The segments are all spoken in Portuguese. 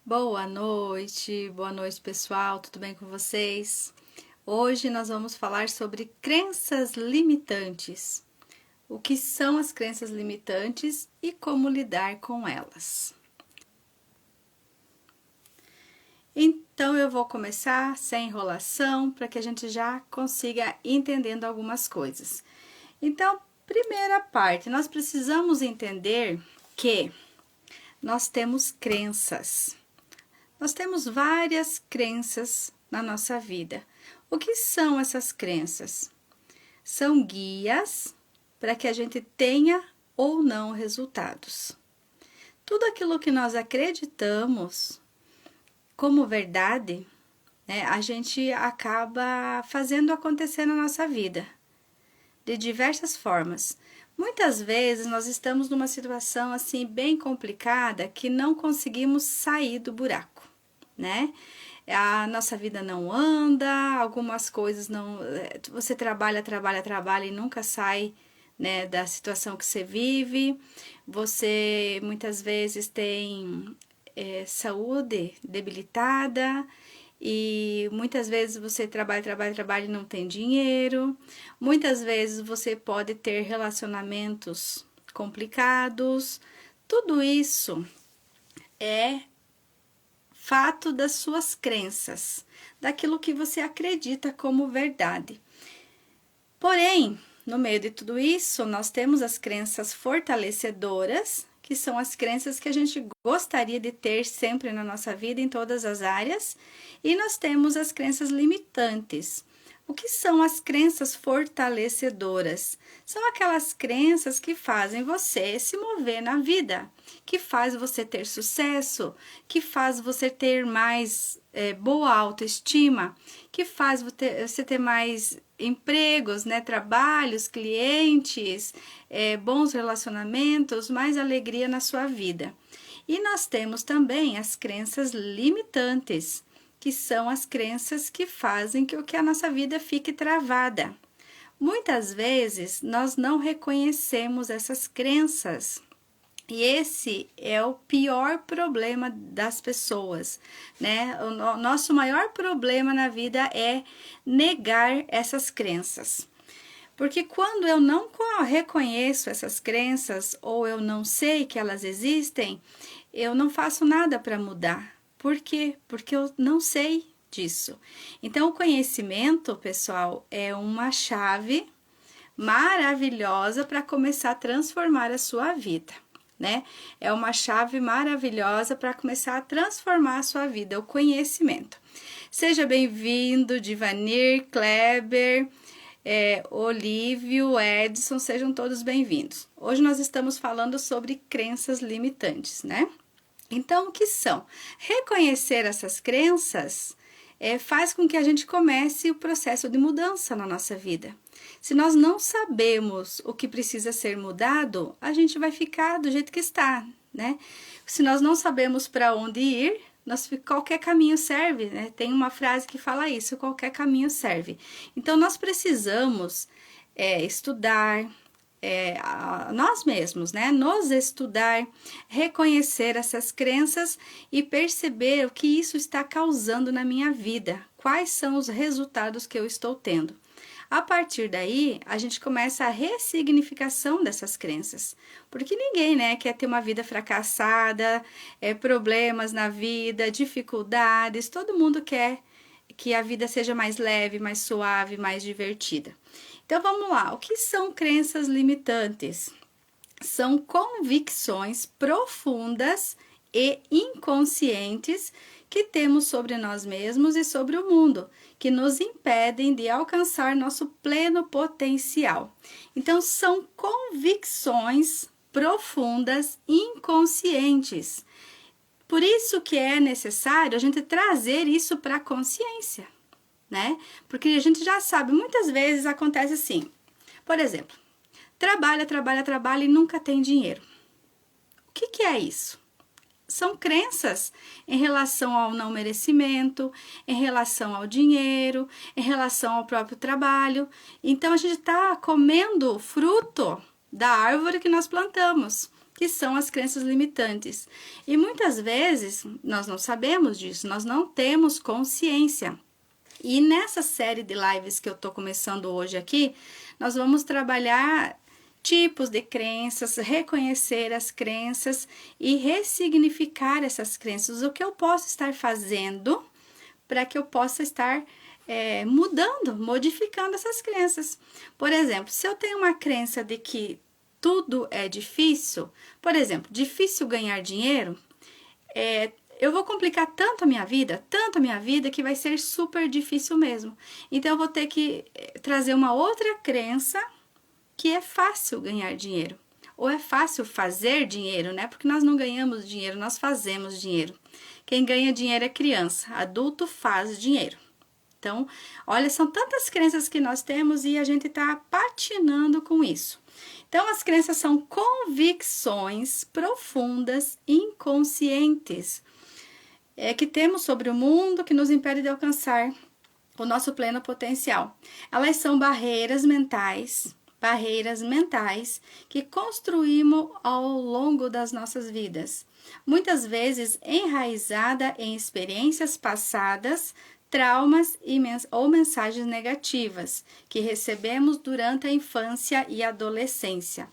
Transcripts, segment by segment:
Boa noite pessoal, tudo bem com vocês? Hoje nós vamos falar sobre crenças limitantes. O que são as crenças limitantes e como lidar com elas. Então eu vou começar sem enrolação para que a gente já consiga entendendo algumas coisas. Então, primeira parte, nós precisamos entender que nós temos crenças. Nós temos várias crenças na nossa vida. O que são essas crenças? São guias para que a gente tenha ou não resultados. Tudo aquilo que nós acreditamos como verdade, a gente acaba fazendo acontecer na nossa vida, de diversas formas. Muitas vezes nós estamos numa situação assim bem complicada que não conseguimos sair do buraco, né? A nossa vida não anda, algumas coisas não... Você trabalha e nunca sai, né, da situação que você vive. Você muitas vezes tem saúde debilitada, e muitas vezes você trabalha e não tem dinheiro. Muitas vezes você pode ter relacionamentos complicados. Tudo isso é fato das suas crenças, daquilo que você acredita como verdade. Porém, no meio de tudo isso, nós temos as crenças fortalecedoras, que são as crenças que a gente gostaria de ter sempre na nossa vida, em todas as áreas, e nós temos as crenças limitantes. O que são as crenças fortalecedoras? São aquelas crenças que fazem você se mover na vida, que faz você ter sucesso, que faz você ter mais boa autoestima, que faz você ter mais empregos, né, trabalhos, clientes, bons relacionamentos, mais alegria na sua vida. E nós temos também as crenças limitantes, que são as crenças que fazem que a nossa vida fique travada. Muitas vezes nós não reconhecemos essas crenças. E esse é o pior problema das pessoas, né? O nosso maior problema na vida é negar essas crenças. Porque quando eu não reconheço essas crenças ou eu não sei que elas existem, eu não faço nada para mudar. Por quê? Porque eu não sei disso. Então, o conhecimento, pessoal, é uma chave maravilhosa para começar a transformar a sua vida, né? É uma chave maravilhosa para começar a transformar a sua vida, o conhecimento. Seja bem-vindo, Divanir, Kleber, Olívio, Edson, sejam todos bem-vindos. Hoje nós estamos falando sobre crenças limitantes, né? Então, o que são? Reconhecer essas crenças faz com que a gente comece o processo de mudança na nossa vida. Se nós não sabemos o que precisa ser mudado, a gente vai ficar do jeito que está, né? Se nós não sabemos para onde ir, qualquer caminho serve, né? Tem uma frase que fala isso, qualquer caminho serve. Então, nós precisamos estudar, nós mesmos, né? Nos estudar, reconhecer essas crenças e perceber o que isso está causando na minha vida, quais são os resultados que eu estou tendo. A partir daí, a gente começa a ressignificação dessas crenças, porque ninguém, né, quer ter uma vida fracassada, problemas na vida, dificuldades, todo mundo quer que a vida seja mais leve, mais suave, mais divertida. Então, vamos lá. O que são crenças limitantes? São convicções profundas e inconscientes que temos sobre nós mesmos e sobre o mundo, que nos impedem de alcançar nosso pleno potencial. Então, são convicções profundas e inconscientes. Por isso que é necessário a gente trazer isso para a consciência, né? Porque a gente já sabe, muitas vezes acontece assim, por exemplo, trabalha e nunca tem dinheiro. O que é isso? São crenças em relação ao não merecimento, em relação ao dinheiro, em relação ao próprio trabalho. Então, a gente está comendo fruto da árvore que nós plantamos, que são as crenças limitantes. E muitas vezes nós não sabemos disso, nós não temos consciência. E nessa série de lives que eu estou começando hoje aqui, nós vamos trabalhar tipos de crenças, reconhecer as crenças e ressignificar essas crenças. O que eu posso estar fazendo para que eu possa estar mudando, modificando essas crenças. Por exemplo, se eu tenho uma crença de que tudo é difícil, por exemplo, difícil ganhar dinheiro, eu vou complicar tanto a minha vida, que vai ser super difícil mesmo. Então, eu vou ter que trazer uma outra crença que é fácil ganhar dinheiro. Ou é fácil fazer dinheiro, né? Porque nós não ganhamos dinheiro, nós fazemos dinheiro. Quem ganha dinheiro é criança, adulto faz dinheiro. Então, olha, são tantas crenças que nós temos e a gente está patinando com isso. Então, as crenças são convicções profundas, inconscientes, que temos sobre o mundo que nos impede de alcançar o nosso pleno potencial. Elas são barreiras mentais que construímos ao longo das nossas vidas, muitas vezes enraizada em experiências passadas, traumas ou mensagens negativas que recebemos durante a infância e adolescência.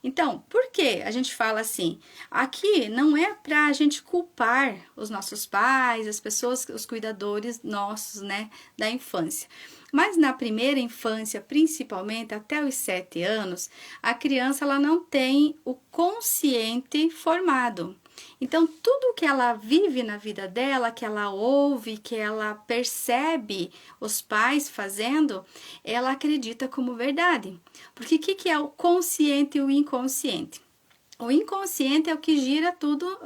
Então, por que a gente fala assim? Aqui não é para a gente culpar os nossos pais, as pessoas, os cuidadores nossos, né, da infância. Mas na primeira infância, principalmente até os 7 anos, a criança ela não tem o consciente formado. Então, tudo que ela vive na vida dela, que ela ouve, que ela percebe os pais fazendo, ela acredita como verdade. Porque o que é o consciente e o inconsciente? O inconsciente é o que gera tudo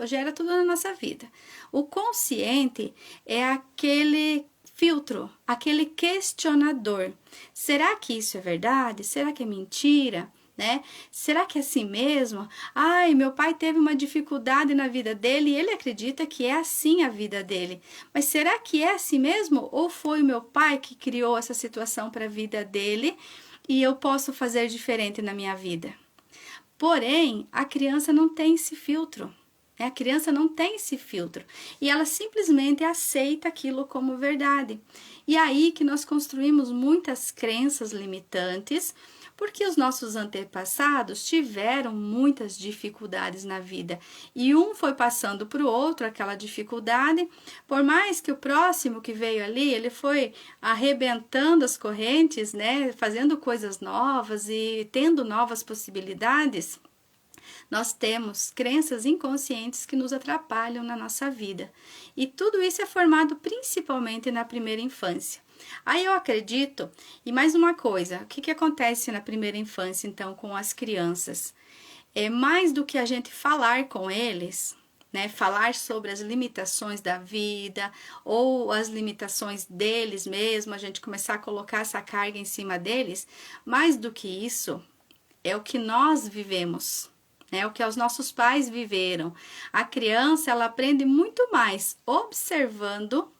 na nossa vida. O consciente é aquele filtro, aquele questionador. Será que isso é verdade? Será que é mentira? Né? Será que é assim mesmo? Ai, meu pai teve uma dificuldade na vida dele e ele acredita que é assim a vida dele. Mas será que é assim mesmo? Ou foi o meu pai que criou essa situação para a vida dele e eu posso fazer diferente na minha vida? Porém, a criança não tem esse filtro. A criança não tem esse filtro e ela simplesmente aceita aquilo como verdade. E aí que nós construímos muitas crenças limitantes, porque os nossos antepassados tiveram muitas dificuldades na vida e um foi passando para o outro aquela dificuldade, por mais que o próximo que veio ali, ele foi arrebentando as correntes, né, fazendo coisas novas e tendo novas possibilidades. Nós temos crenças inconscientes que nos atrapalham na nossa vida. E tudo isso é formado principalmente na primeira infância. Aí eu acredito, e mais uma coisa, o que acontece na primeira infância, então, com as crianças? É mais do que a gente falar com eles, né? Falar sobre as limitações da vida ou as limitações deles mesmo, a gente começar a colocar essa carga em cima deles. Mais do que isso, é o que nós vivemos. É o que os nossos pais viveram. A criança, ela aprende muito mais observando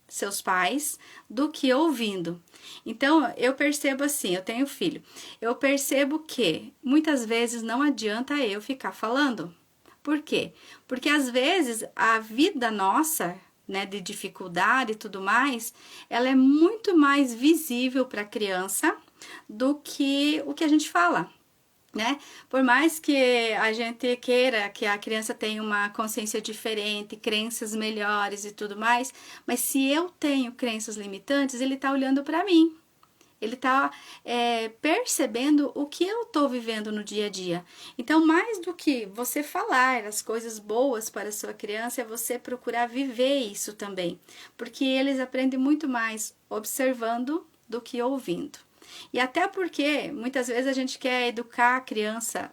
seus pais do que ouvindo. Então, eu percebo assim, eu tenho filho, eu percebo que muitas vezes não adianta eu ficar falando. Por quê? Porque às vezes a vida nossa, né, de dificuldade e tudo mais, ela é muito mais visível para a criança do que o que a gente fala. Né? Por mais que a gente queira que a criança tenha uma consciência diferente, crenças melhores e tudo mais, mas se eu tenho crenças limitantes, ele está olhando para mim. Ele está percebendo o que eu estou vivendo no dia a dia. Então, mais do que você falar as coisas boas para a sua criança, é você procurar viver isso também. Porque eles aprendem muito mais observando do que ouvindo. E até porque muitas vezes a gente quer educar a criança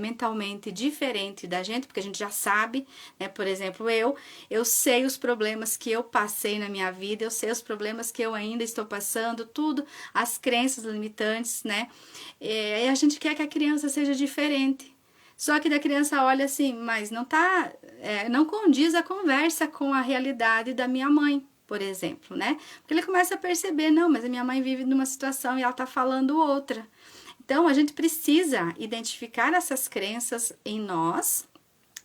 mentalmente diferente da gente, porque a gente já sabe, né? Por exemplo, eu sei os problemas que eu passei na minha vida, eu sei os problemas que eu ainda estou passando, tudo, as crenças limitantes, né? E a gente quer que a criança seja diferente. Só que da criança olha assim, mas não condiz a conversa com a realidade da minha mãe, por exemplo, né? Porque ele começa a perceber, não, mas a minha mãe vive numa situação e ela tá falando outra. Então, a gente precisa identificar essas crenças em nós,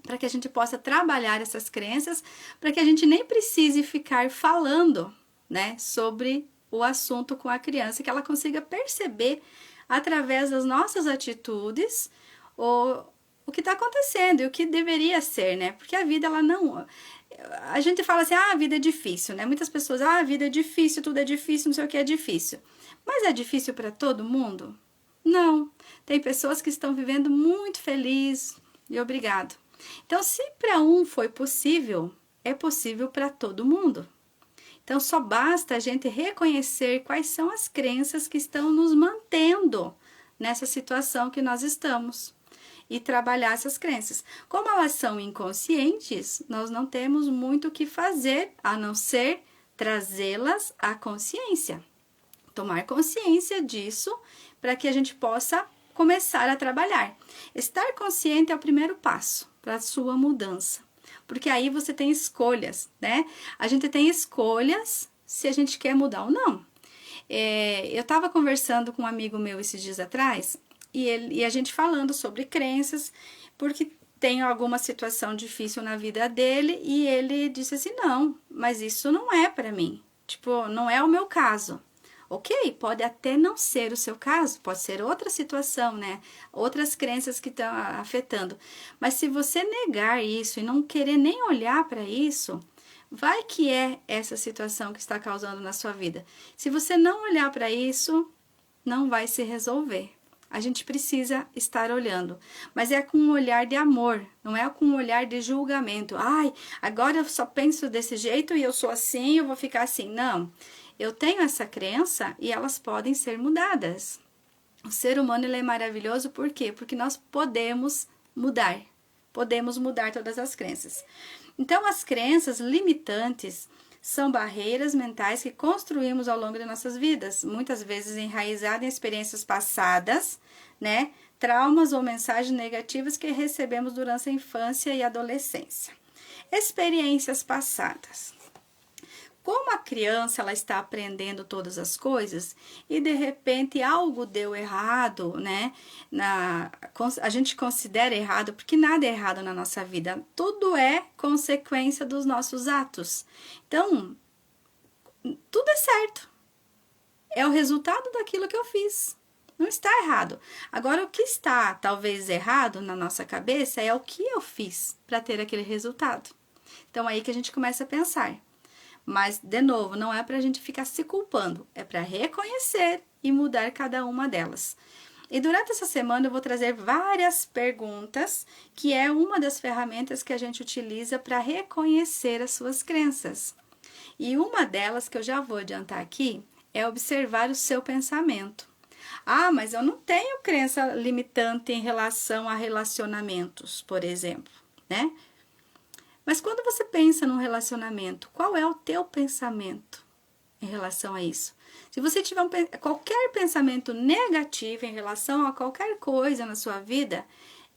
para que a gente possa trabalhar essas crenças, para que a gente nem precise ficar falando, né, sobre o assunto com a criança, que ela consiga perceber através das nossas atitudes o que está acontecendo e o que deveria ser, né? Porque a vida, ela não... A gente fala assim, a vida é difícil, né? Muitas pessoas, a vida é difícil, tudo é difícil, não sei o que é difícil. Mas é difícil para todo mundo? Não. Tem pessoas que estão vivendo muito felizes e obrigado. Então, se para um foi possível, é possível para todo mundo. Então, só basta a gente reconhecer quais são as crenças que estão nos mantendo nessa situação que nós estamos e trabalhar essas crenças. Como elas são inconscientes, nós não temos muito o que fazer a não ser trazê-las à consciência. Tomar consciência disso para que a gente possa começar a trabalhar. Estar consciente é o primeiro passo para a sua mudança. Porque aí você tem escolhas, né? A gente tem escolhas se a gente quer mudar ou não. Eu estava conversando com um amigo meu esses dias atrás e a gente falando sobre crenças, porque tem alguma situação difícil na vida dele e ele disse assim, não, mas isso não é para mim. Tipo, não é o meu caso. Ok, pode até não ser o seu caso, pode ser outra situação, né? Outras crenças que estão afetando. Mas se você negar isso e não querer nem olhar para isso, vai que é essa situação que está causando na sua vida. Se você não olhar para isso, não vai se resolver. A gente precisa estar olhando, mas é com um olhar de amor, não é com um olhar de julgamento. Ai, agora eu só penso desse jeito e eu sou assim, eu vou ficar assim. Não. Eu tenho essa crença e elas podem ser mudadas. O ser humano, ele é maravilhoso, por quê? Porque nós podemos mudar todas as crenças. Então, as crenças limitantes são barreiras mentais que construímos ao longo de nossas vidas, muitas vezes enraizadas em experiências passadas, né? Traumas ou mensagens negativas que recebemos durante a infância e adolescência. Experiências passadas. Como a criança ela está aprendendo todas as coisas e de repente algo deu errado, né? A gente considera errado porque nada é errado na nossa vida. Tudo é consequência dos nossos atos. Então, tudo é certo. É o resultado daquilo que eu fiz. Não está errado. Agora, o que está talvez errado na nossa cabeça é o que eu fiz para ter aquele resultado. Então, aí que a gente começa a pensar. Mas, de novo, não é para a gente ficar se culpando, é para reconhecer e mudar cada uma delas. E durante essa semana eu vou trazer várias perguntas, que é uma das ferramentas que a gente utiliza para reconhecer as suas crenças. E uma delas que eu já vou adiantar aqui é observar o seu pensamento. Ah, mas eu não tenho crença limitante em relação a relacionamentos, por exemplo, né? Mas quando você pensa num relacionamento, qual é o teu pensamento em relação a isso? Se você tiver qualquer pensamento negativo em relação a qualquer coisa na sua vida,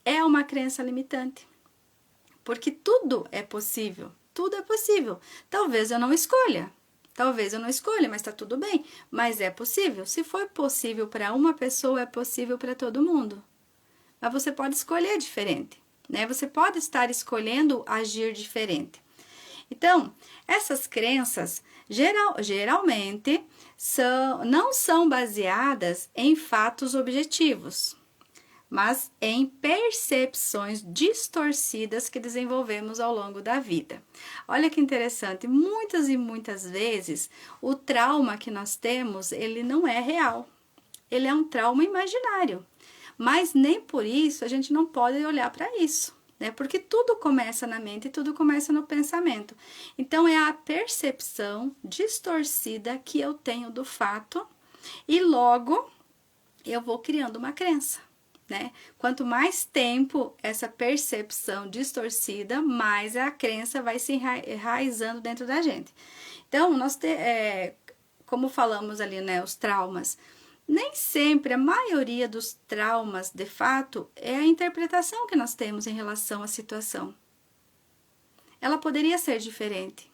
é uma crença limitante. Porque tudo é possível, tudo é possível. Talvez eu não escolha, mas está tudo bem. Mas é possível. Se foi possível para uma pessoa, é possível para todo mundo. Mas você pode escolher diferente. Né? Você pode estar escolhendo agir diferente. Então, essas crenças geralmente não são baseadas em fatos objetivos, mas em percepções distorcidas que desenvolvemos ao longo da vida. Olha que interessante, muitas e muitas vezes o trauma que nós temos, ele não é real, ele é um trauma imaginário. Mas nem por isso a gente não pode olhar para isso, né? Porque tudo começa na mente e tudo começa no pensamento. Então, é a percepção distorcida que eu tenho do fato e logo eu vou criando uma crença, né? Quanto mais tempo essa percepção distorcida, mais a crença vai se enraizando dentro da gente. Então, como falamos ali, né, os traumas, nem sempre, a maioria dos traumas, de fato, é a interpretação que nós temos em relação à situação. Ela poderia ser diferente.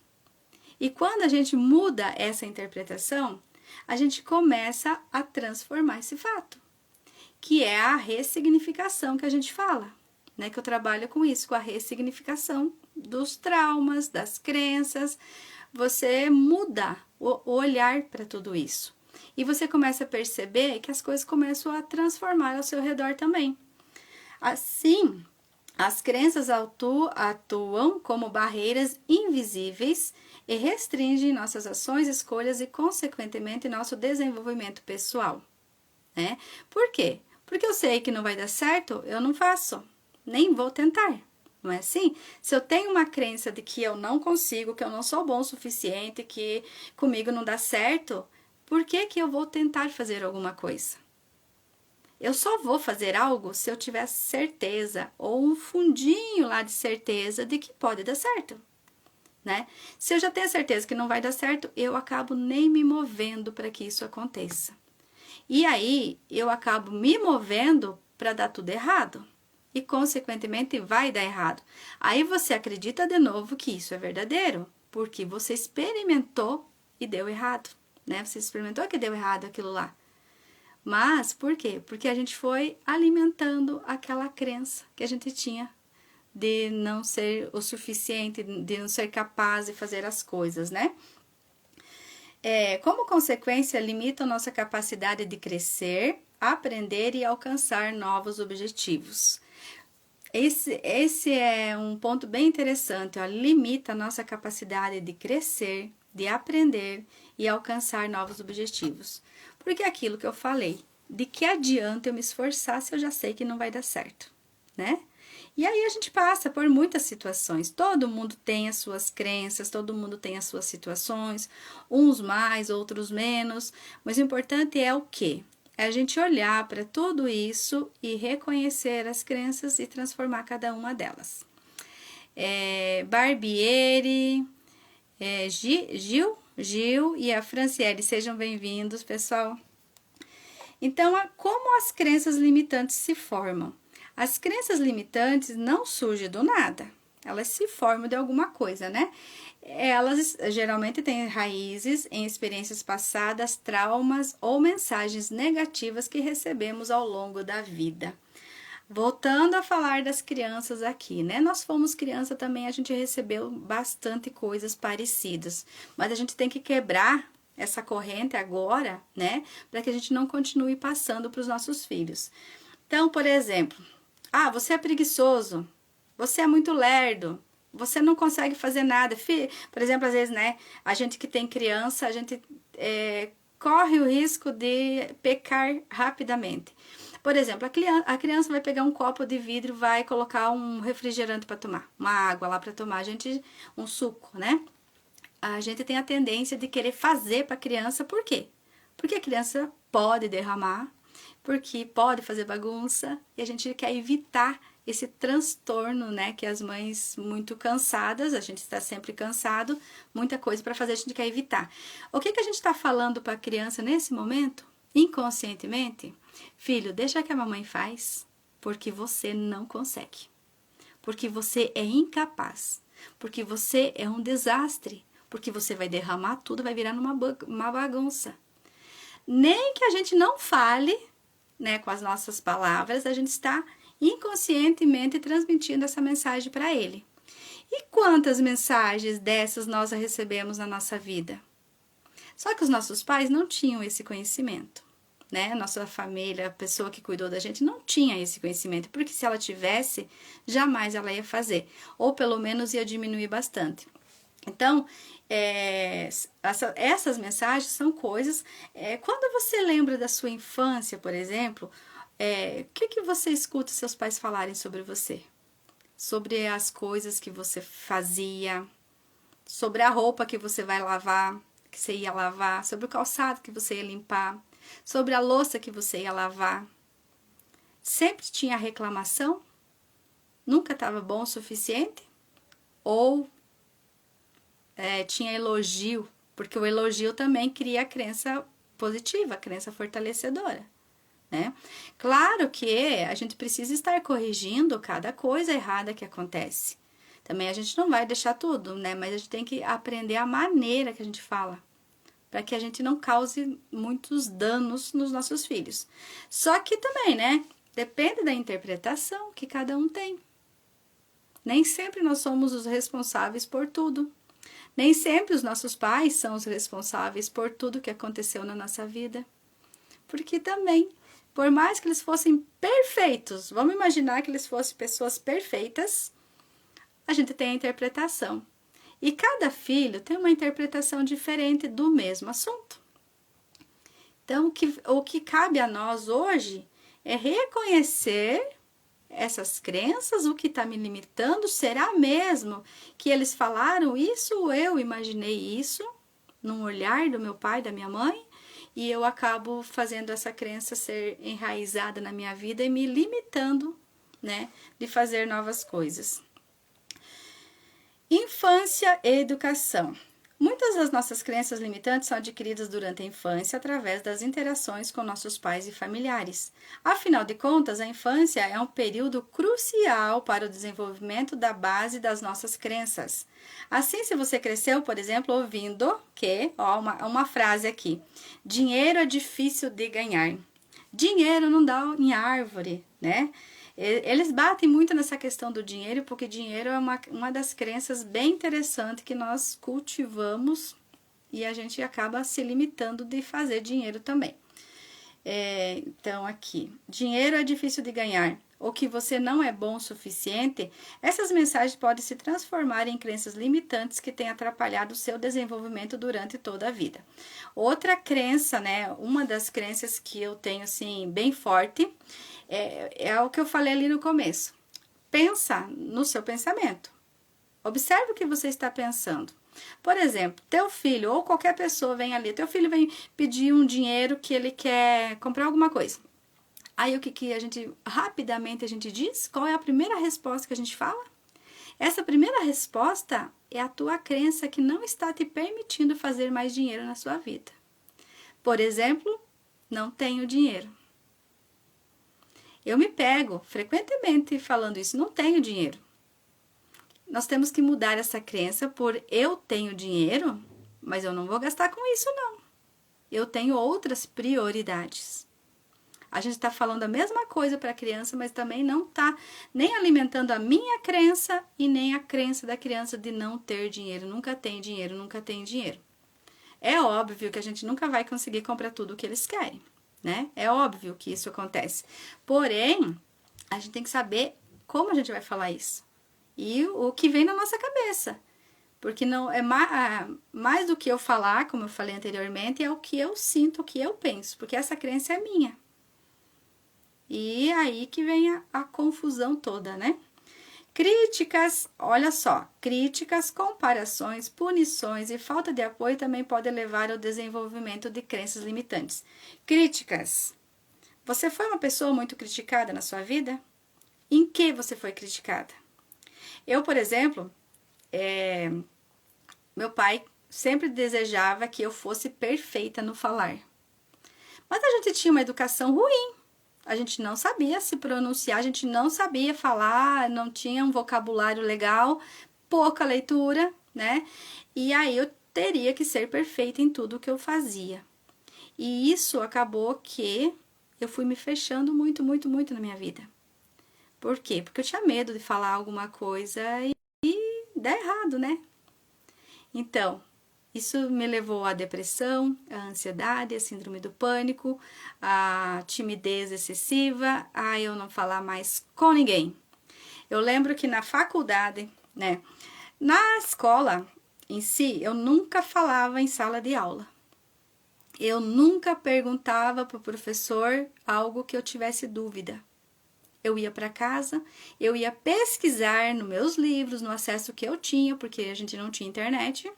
E quando a gente muda essa interpretação, a gente começa a transformar esse fato. que é a ressignificação que a gente fala, né? Que eu trabalho com isso, com a ressignificação dos traumas, das crenças. Você muda o olhar para tudo isso. E você começa a perceber que as coisas começam a transformar ao seu redor também. Assim, as crenças atuam como barreiras invisíveis e restringem nossas ações, escolhas e, consequentemente, nosso desenvolvimento pessoal, né? Por quê? Porque eu sei que não vai dar certo, eu não faço, nem vou tentar. Não é assim? Se eu tenho uma crença de que eu não consigo, que eu não sou bom o suficiente, que comigo não dá certo, por que que eu vou tentar fazer alguma coisa? Eu só vou fazer algo se eu tiver certeza, ou um fundinho lá de certeza de que pode dar certo, né? Se eu já tenho certeza que não vai dar certo, eu acabo nem me movendo para que isso aconteça. E aí, eu acabo me movendo para dar tudo errado. E, consequentemente, vai dar errado. Aí você acredita de novo que isso é verdadeiro, porque você experimentou e deu errado, né? Você experimentou que deu errado aquilo lá. Mas, por quê? Porque a gente foi alimentando aquela crença que a gente tinha de não ser o suficiente, de não ser capaz de fazer as coisas, né? Como consequência, limita a nossa capacidade de crescer, aprender e alcançar novos objetivos. Esse é um ponto bem interessante, ó, limita a nossa capacidade de crescer, de aprender e alcançar novos objetivos. Porque é aquilo que eu falei, de que adianta eu me esforçar se eu já sei que não vai dar certo, né? E aí a gente passa por muitas situações, todo mundo tem as suas crenças, todo mundo tem as suas situações, uns mais, outros menos, mas o importante é o quê? É a gente olhar para tudo isso e reconhecer as crenças e transformar cada uma delas. Barbieri, Gil e a Franciele, sejam bem-vindos, pessoal. Então, como as crenças limitantes se formam? As crenças limitantes não surgem do nada, elas se formam de alguma coisa, né? Elas geralmente têm raízes em experiências passadas, traumas ou mensagens negativas que recebemos ao longo da vida. Voltando a falar das crianças aqui, né? Nós fomos criança também, a gente recebeu bastante coisas parecidas, mas a gente tem que quebrar essa corrente agora, né? Para que a gente não continue passando para os nossos filhos. Então, por exemplo, você é preguiçoso, você é muito lerdo, você não consegue fazer nada. Por exemplo, às vezes, né, a gente que tem criança, a gente corre o risco de pecar rapidamente. Por exemplo, a criança vai pegar um copo de vidro, vai colocar um refrigerante para tomar, uma água lá para tomar, um suco, né? A gente tem a tendência de querer fazer para a criança, por quê? Porque a criança pode derramar, porque pode fazer bagunça, e a gente quer evitar esse transtorno, né, que as mães muito cansadas, a gente está sempre cansado, muita coisa para fazer, a gente quer evitar. O que a gente está falando para a criança nesse momento? Inconscientemente, filho, deixa que a mamãe faz, porque você não consegue, porque você é incapaz, porque você é um desastre, porque você vai derramar tudo, vai virar uma bagunça. Nem que a gente não fale, né, com as nossas palavras, a gente está inconscientemente transmitindo essa mensagem para ele. E quantas mensagens dessas nós recebemos na nossa vida? Só que os nossos pais não tinham esse conhecimento, né? Nossa família, a pessoa que cuidou da gente não tinha esse conhecimento, porque se ela tivesse, jamais ela ia fazer, ou pelo menos ia diminuir bastante. Então, essas mensagens são coisas... quando você lembra da sua infância, por exemplo, o que você escuta seus pais falarem sobre você? Sobre as coisas que você fazia, sobre a roupa que você vai lavar, que você ia lavar, sobre o calçado que você ia limpar, sobre a louça que você ia lavar. Sempre tinha reclamação? Nunca estava bom o suficiente? Ou tinha elogio? Porque o elogio também cria a crença positiva, a crença fortalecedora, né? Claro que a gente precisa estar corrigindo cada coisa errada que acontece. Também a gente não vai deixar tudo, né? Mas a gente tem que aprender a maneira que a gente fala para que a gente não cause muitos danos nos nossos filhos. Só que também, né, depende da interpretação que cada um tem. Nem sempre nós somos os responsáveis por tudo. Nem sempre os nossos pais são os responsáveis por tudo que aconteceu na nossa vida. Porque também, por mais que eles fossem perfeitos, vamos imaginar que eles fossem pessoas perfeitas, a gente tem a interpretação. E cada filho tem uma interpretação diferente do mesmo assunto. Então, o que cabe a nós hoje é reconhecer essas crenças, o que está me limitando. Será mesmo que eles falaram isso ou eu imaginei isso num olhar do meu pai, da minha mãe, e eu acabo fazendo essa crença ser enraizada na minha vida e me limitando, né, de fazer novas coisas. Infância e educação. Muitas das nossas crenças limitantes são adquiridas durante a infância através das interações com nossos pais e familiares. Afinal de contas, a infância é um período crucial para o desenvolvimento da base das nossas crenças. Assim, se você cresceu, por exemplo, ouvindo que, uma frase aqui, dinheiro é difícil de ganhar. Dinheiro não dá em árvore, né? Eles batem muito nessa questão do dinheiro, porque dinheiro é uma das crenças bem interessantes que nós cultivamos e a gente acaba se limitando de fazer dinheiro também. Então, aqui, dinheiro é difícil de ganhar, ou que você não é bom o suficiente, essas mensagens podem se transformar em crenças limitantes que têm atrapalhado o seu desenvolvimento durante toda a vida. Outra crença, né, uma das crenças que eu tenho, assim, bem forte, é o que eu falei ali no começo. Pensa no seu pensamento. Observe o que você está pensando. Por exemplo, teu filho ou qualquer pessoa vem ali, teu filho vem pedir um dinheiro que ele quer comprar alguma coisa. Aí o que a gente, rapidamente a gente diz? Qual é a primeira resposta que a gente fala? Essa primeira resposta é a tua crença que não está te permitindo fazer mais dinheiro na sua vida. Por exemplo, não tenho dinheiro. Eu me pego frequentemente falando isso, não tenho dinheiro. Nós temos que mudar essa crença por eu tenho dinheiro, mas eu não vou gastar com isso não. Eu tenho outras prioridades. A gente está falando a mesma coisa para a criança, mas também não está nem alimentando a minha crença e nem a crença da criança de não ter dinheiro. Nunca tem dinheiro, nunca tem dinheiro. É óbvio que a gente nunca vai conseguir comprar tudo o que eles querem, né? É óbvio que isso acontece. Porém, a gente tem que saber como a gente vai falar isso. E o que vem na nossa cabeça. Porque não é mais do que eu falar, como eu falei anteriormente, é o que eu sinto, o que eu penso. Porque essa crença é minha. E aí que vem a confusão toda, né? Críticas, olha só, críticas, comparações, punições e falta de apoio também podem levar ao desenvolvimento de crenças limitantes. Críticas. Você foi uma pessoa muito criticada na sua vida? Em que você foi criticada? Eu, por exemplo, meu pai sempre desejava que eu fosse perfeita no falar. Mas a gente tinha uma educação ruim. A gente não sabia se pronunciar, a gente não sabia falar, não tinha um vocabulário legal, pouca leitura, né? E aí eu teria que ser perfeita em tudo que eu fazia. E isso acabou que eu fui me fechando muito, muito, muito na minha vida. Por quê? Porque eu tinha medo de falar alguma coisa e dar errado, né? Então, isso me levou à depressão, à ansiedade, à síndrome do pânico, à timidez excessiva, a eu não falar mais com ninguém. Eu lembro que na faculdade, né, na escola em si, eu nunca falava em sala de aula. Eu nunca perguntava para o professor algo que eu tivesse dúvida. Eu ia para casa, eu ia pesquisar nos meus livros, no acesso que eu tinha, porque a gente não tinha internet,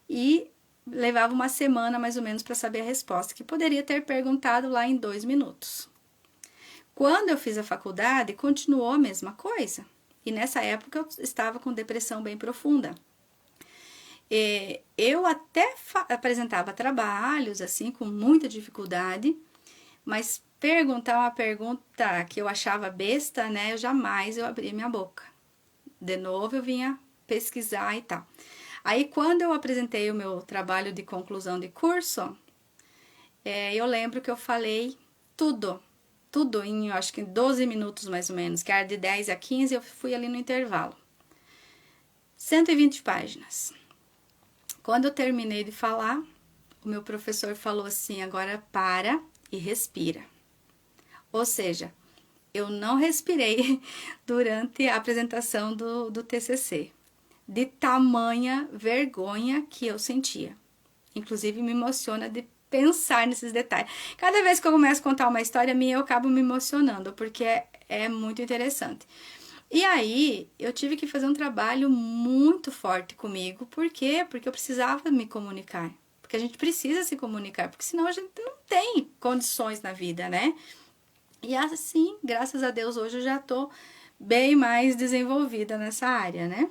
e levava uma semana mais ou menos para saber a resposta, que poderia ter perguntado lá em 2 minutos. Quando eu fiz a faculdade, continuou a mesma coisa. E nessa época eu estava com depressão bem profunda. Eu até apresentava trabalhos, assim, com muita dificuldade, mas perguntar uma pergunta que eu achava besta, né? Jamais eu abria minha boca. De novo eu vinha pesquisar e tal. Aí, quando eu apresentei o meu trabalho de conclusão de curso, eu lembro que eu falei tudo em, acho que 12 minutos mais ou menos, que era de 10 a 15, eu fui ali no intervalo. 120 páginas. Quando eu terminei de falar, o meu professor falou assim, agora para e respira. Ou seja, eu não respirei durante a apresentação do TCC, de tamanha vergonha que eu sentia. Inclusive, me emociona de pensar nesses detalhes. Cada vez que eu começo a contar uma história minha, eu acabo me emocionando, porque é muito interessante. E aí, eu tive que fazer um trabalho muito forte comigo. Por quê? Porque eu precisava me comunicar. Porque a gente precisa se comunicar, porque senão a gente não tem condições na vida, né? E assim, graças a Deus, hoje eu já tô bem mais desenvolvida nessa área, né?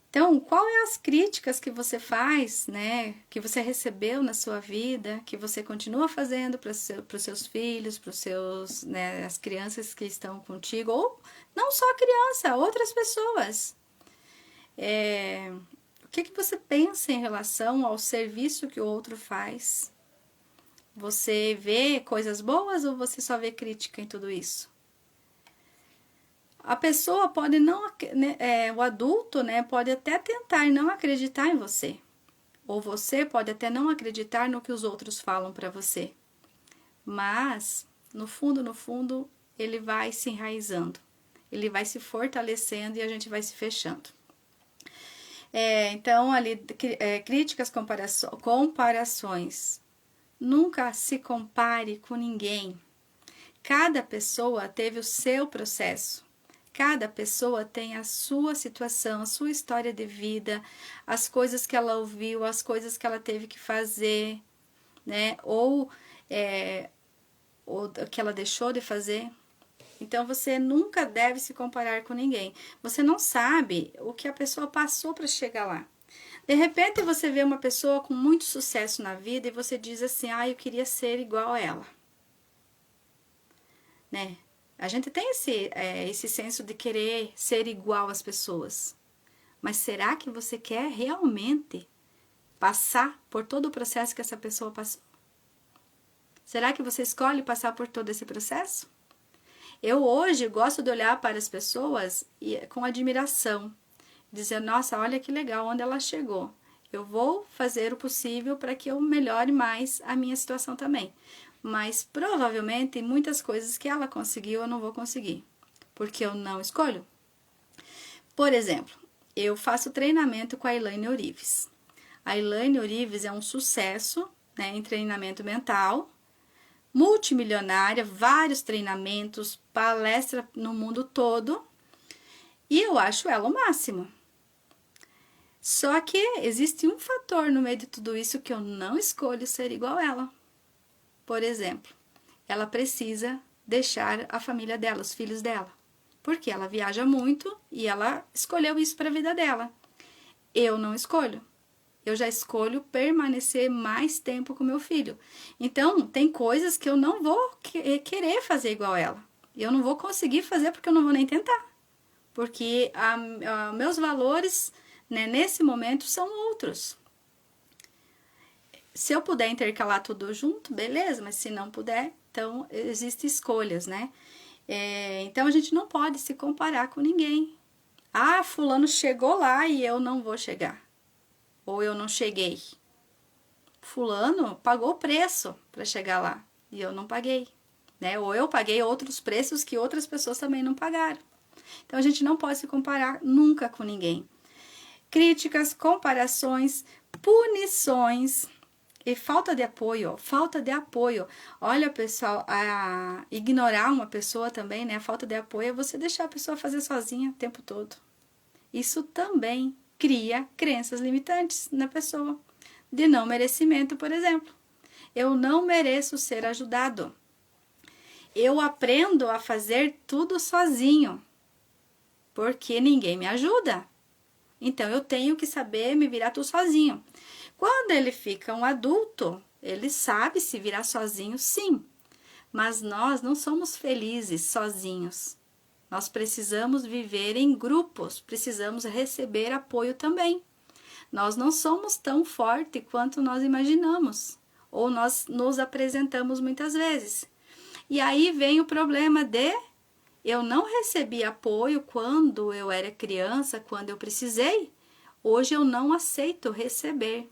Então, qual é as críticas que você faz, né? Que você recebeu na sua vida, que você continua fazendo para os seus filhos, para os seus, né, as crianças que estão contigo, ou não só a criança, outras pessoas. O que você pensa em relação ao serviço que o outro faz? Você vê coisas boas ou você só vê crítica em tudo isso? A pessoa pode não, o adulto, né, pode até tentar não acreditar em você. Ou você pode até não acreditar no que os outros falam para você. Mas, no fundo, ele vai se enraizando. Ele vai se fortalecendo e a gente vai se fechando. Então, ali, críticas, comparações. Nunca se compare com ninguém. Cada pessoa teve o seu processo. Cada pessoa tem a sua situação, a sua história de vida, as coisas que ela ouviu, as coisas que ela teve que fazer, né? Ou que ela deixou de fazer. Então, você nunca deve se comparar com ninguém. Você não sabe o que a pessoa passou para chegar lá. De repente, você vê uma pessoa com muito sucesso na vida e você diz assim, eu queria ser igual a ela. Né? A gente tem esse senso de querer ser igual às pessoas. Mas será que você quer realmente passar por todo o processo que essa pessoa passou? Será que você escolhe passar por todo esse processo? Eu hoje gosto de olhar para as pessoas com admiração. Dizer, nossa, olha que legal onde ela chegou. Eu vou fazer o possível para que eu melhore mais a minha situação também. Mas provavelmente muitas coisas que ela conseguiu eu não vou conseguir, porque eu não escolho. Por exemplo, eu faço treinamento com a Elaine Orives. A Elaine Orives é um sucesso, né, em treinamento mental, multimilionária, vários treinamentos, palestra no mundo todo, e eu acho ela o máximo. Só que existe um fator no meio de tudo isso que eu não escolho ser igual a ela. Por exemplo, ela precisa deixar a família dela, os filhos dela, porque ela viaja muito e ela escolheu isso para a vida dela. Eu não escolho. Eu já escolho permanecer mais tempo com meu filho. Então, tem coisas que eu não vou querer fazer igual a ela. Eu não vou conseguir fazer porque eu não vou nem tentar. Porque meus valores, né, nesse momento são outros. Se eu puder intercalar tudo junto, beleza, mas se não puder, então existem escolhas, né? Então a gente não pode se comparar com ninguém. Fulano chegou lá e eu não vou chegar. Ou eu não cheguei. Fulano pagou o preço para chegar lá e eu não paguei, né? Ou eu paguei outros preços que outras pessoas também não pagaram. Então a gente não pode se comparar nunca com ninguém. Críticas, comparações, punições e falta de apoio, Olha, pessoal, ignorar uma pessoa também, né? A falta de apoio é você deixar a pessoa fazer sozinha o tempo todo. Isso também cria crenças limitantes na pessoa, de não merecimento, por exemplo. Eu não mereço ser ajudado. Eu aprendo a fazer tudo sozinho, porque ninguém me ajuda. Então, eu tenho que saber me virar tudo sozinho. Quando ele fica um adulto, ele sabe se virar sozinho, sim. Mas nós não somos felizes sozinhos. Nós precisamos viver em grupos, precisamos receber apoio também. Nós não somos tão fortes quanto nós imaginamos, ou nós nos apresentamos muitas vezes. E aí vem o problema de eu não recebi apoio quando eu era criança, quando eu precisei. Hoje eu não aceito receber.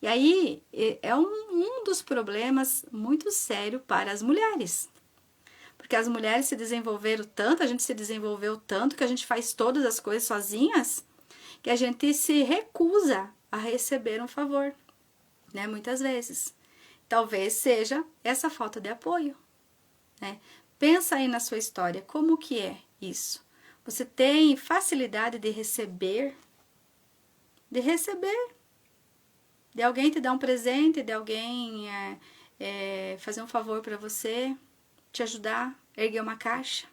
E aí é um dos problemas muito sério para as mulheres. Porque as mulheres se desenvolveram tanto, a gente se desenvolveu tanto, que a gente faz todas as coisas sozinhas, que a gente se recusa a receber um favor, né? Muitas vezes. Talvez seja essa falta de apoio, né? Pensa aí na sua história, como que é isso? Você tem facilidade de receber? De alguém te dar um presente, de alguém fazer um favor para você, te ajudar, erguer uma caixa,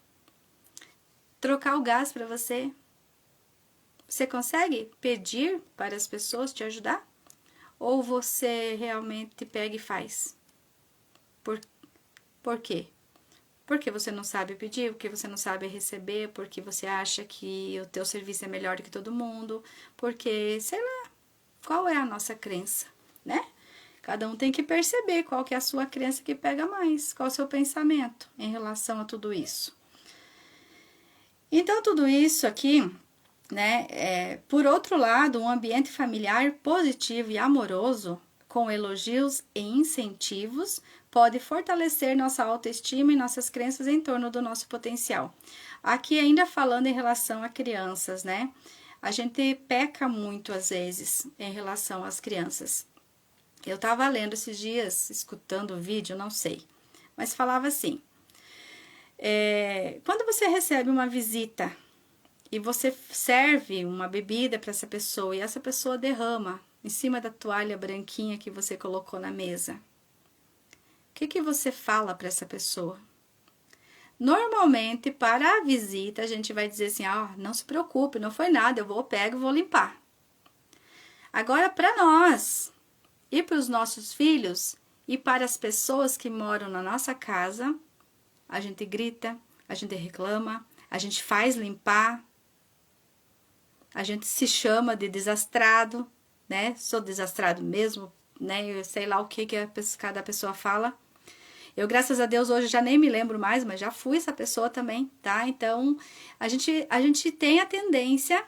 trocar o gás para você. Você consegue pedir para as pessoas te ajudar? Ou você realmente pega e faz? Por quê? Porque você não sabe pedir, porque você não sabe receber, porque você acha que o teu serviço é melhor do que todo mundo, porque, sei lá, qual é a nossa crença, né? Cada um tem que perceber qual que é a sua crença que pega mais, qual é o seu pensamento em relação a tudo isso. Então, tudo isso aqui, né, por outro lado, um ambiente familiar positivo e amoroso, com elogios e incentivos, pode fortalecer nossa autoestima e nossas crenças em torno do nosso potencial. Aqui ainda falando em relação a crianças, né? A gente peca muito às vezes em relação às crianças. Eu estava lendo esses dias, escutando o vídeo, não sei, mas falava assim, quando você recebe uma visita e você serve uma bebida para essa pessoa e essa pessoa derrama em cima da toalha branquinha que você colocou na mesa, o que você fala para essa pessoa? Normalmente, para a visita, a gente vai dizer assim, não se preocupe, não foi nada, eu pego e vou limpar. Agora, para nós, e para os nossos filhos, e para as pessoas que moram na nossa casa, a gente grita, a gente reclama, a gente faz limpar, a gente se chama de desastrado, né? Sou desastrado mesmo, né? Eu sei lá o que cada pessoa fala. Eu, graças a Deus, hoje já nem me lembro mais, mas já fui essa pessoa também, tá? Então, a gente tem a tendência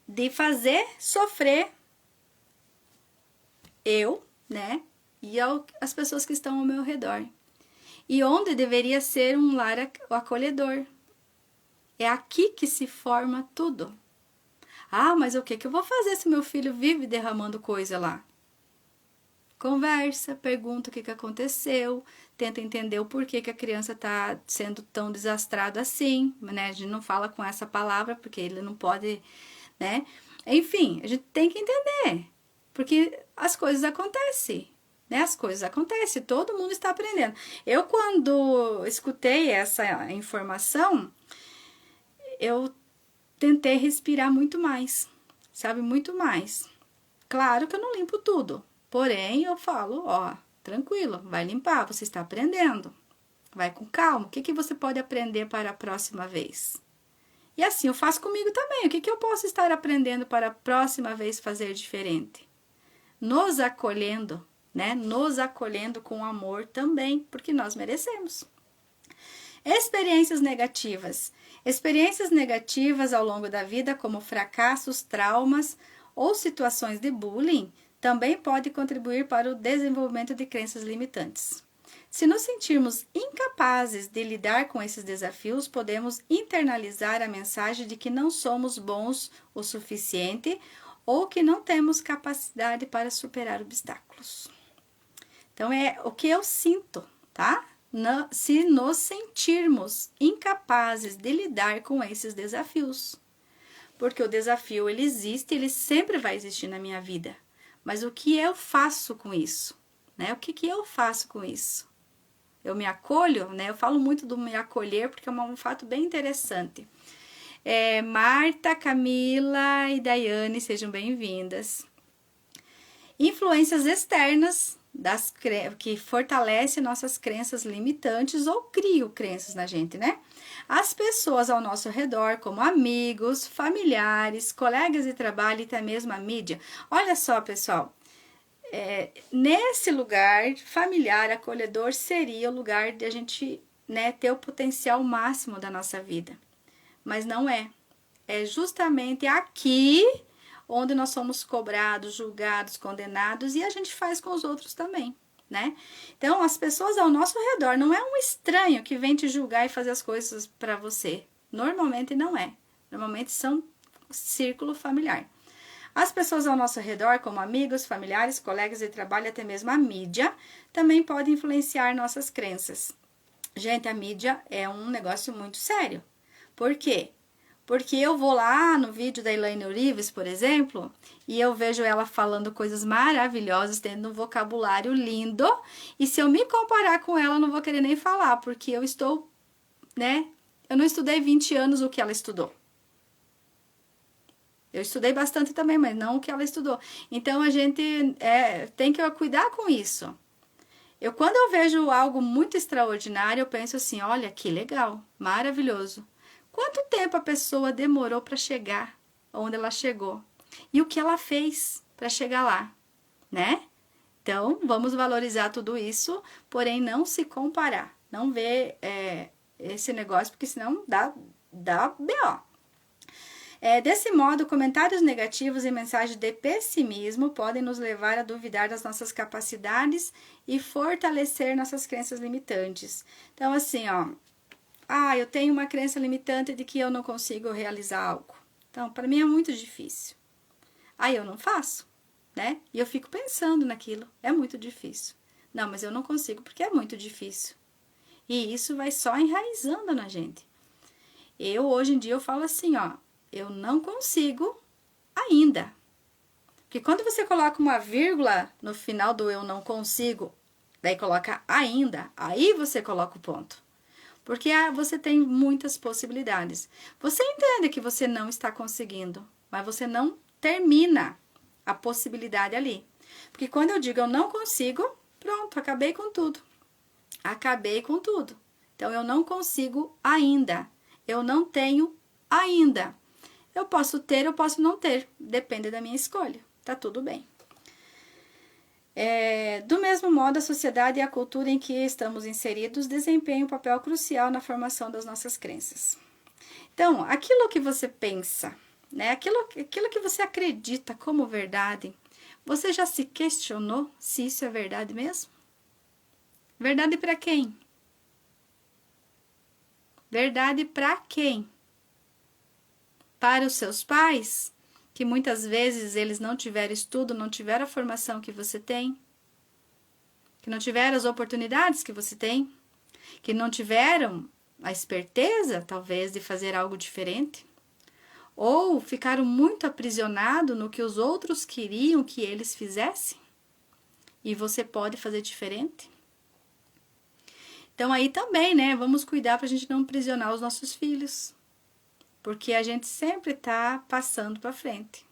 de fazer sofrer eu, né? E as pessoas que estão ao meu redor. E onde deveria ser um lar acolhedor. É aqui que se forma tudo. Mas o que eu vou fazer se meu filho vive derramando coisa lá? Conversa, pergunta o que aconteceu, tenta entender o porquê que a criança está sendo tão desastrada assim, né? A gente não fala com essa palavra porque ele não pode, né? Enfim, a gente tem que entender, porque as coisas acontecem, né? As coisas acontecem, todo mundo está aprendendo. Eu, quando escutei essa informação, eu tentei respirar muito mais, sabe? Muito mais. Claro que eu não limpo tudo. Porém, eu falo, tranquilo, vai limpar, você está aprendendo. Vai com calma, o que você pode aprender para a próxima vez? E assim, eu faço comigo também, o que eu posso estar aprendendo para a próxima vez fazer diferente? Nos acolhendo, né? Nos acolhendo com amor também, porque nós merecemos. Experiências negativas. Experiências negativas ao longo da vida, como fracassos, traumas ou situações de bullying, também pode contribuir para o desenvolvimento de crenças limitantes. Se nos sentirmos incapazes de lidar com esses desafios, podemos internalizar a mensagem de que não somos bons o suficiente ou que não temos capacidade para superar obstáculos. Então, é o que eu sinto, tá? Se nos sentirmos incapazes de lidar com esses desafios. Porque o desafio, ele existe, ele sempre vai existir na minha vida. Mas o que eu faço com isso? Né? O que eu faço com isso? Eu me acolho, né? Eu falo muito do me acolher porque é um fato bem interessante. Marta, Camila e Daiane, sejam bem-vindas. Influências externas que fortalece nossas crenças limitantes ou cria crenças na gente, né? As pessoas ao nosso redor, como amigos, familiares, colegas de trabalho e até mesmo a mídia. Olha só, pessoal, nesse lugar familiar, acolhedor, seria o lugar de a gente, né, ter o potencial máximo da nossa vida. Mas não é. É justamente aqui onde nós somos cobrados, julgados, condenados, e a gente faz com os outros também, né? Então, as pessoas ao nosso redor não é um estranho que vem te julgar e fazer as coisas para você. Normalmente não é. Normalmente são círculo familiar. As pessoas ao nosso redor, como amigos, familiares, colegas de trabalho, até mesmo a mídia, também podem influenciar nossas crenças. Gente, a mídia é um negócio muito sério. Por quê? Porque eu vou lá no vídeo da Elaine Orives, por exemplo, e eu vejo ela falando coisas maravilhosas, tendo um vocabulário lindo, e se eu me comparar com ela, eu não vou querer nem falar, porque eu estou, né? Eu não estudei 20 anos o que ela estudou. Eu estudei bastante também, mas não o que ela estudou. Então, a gente tem que cuidar com isso. Quando eu vejo algo muito extraordinário, eu penso assim, olha, que legal, maravilhoso. Quanto tempo a pessoa demorou para chegar onde ela chegou? E o que ela fez para chegar lá, né? Então, vamos valorizar tudo isso, porém não se comparar. Não ver esse negócio, porque senão dá B.O. Desse modo, comentários negativos e mensagens de pessimismo podem nos levar a duvidar das nossas capacidades e fortalecer nossas crenças limitantes. Então, assim, eu tenho uma crença limitante de que eu não consigo realizar algo. Então, para mim é muito difícil. Aí eu não faço, né? E eu fico pensando naquilo. É muito difícil. Não, mas eu não consigo porque é muito difícil. E isso vai só enraizando na gente. Hoje em dia, eu falo assim, eu não consigo ainda. Porque quando você coloca uma vírgula no final do eu não consigo, daí coloca ainda, aí você coloca o ponto. Porque você tem muitas possibilidades. Você entende que você não está conseguindo, mas você não termina a possibilidade ali. Porque quando eu digo eu não consigo, pronto, acabei com tudo. Acabei com tudo. Então, eu não consigo ainda. Eu não tenho ainda. Eu posso ter, eu posso não ter. Depende da minha escolha. Tá tudo bem. Do mesmo modo, a sociedade e a cultura em que estamos inseridos desempenham um papel crucial na formação das nossas crenças. Então, aquilo que você pensa, né? Aquilo que você acredita como verdade, você já se questionou se isso é verdade mesmo? Verdade para quem? Verdade para quem? Para os seus pais? Que muitas vezes eles não tiveram estudo, não tiveram a formação que você tem, que não tiveram as oportunidades que você tem, que não tiveram a esperteza, talvez, de fazer algo diferente, ou ficaram muito aprisionados no que os outros queriam que eles fizessem, e você pode fazer diferente. Então aí também, né, vamos cuidar para a gente não aprisionar os nossos filhos. Porque a gente sempre está passando para frente.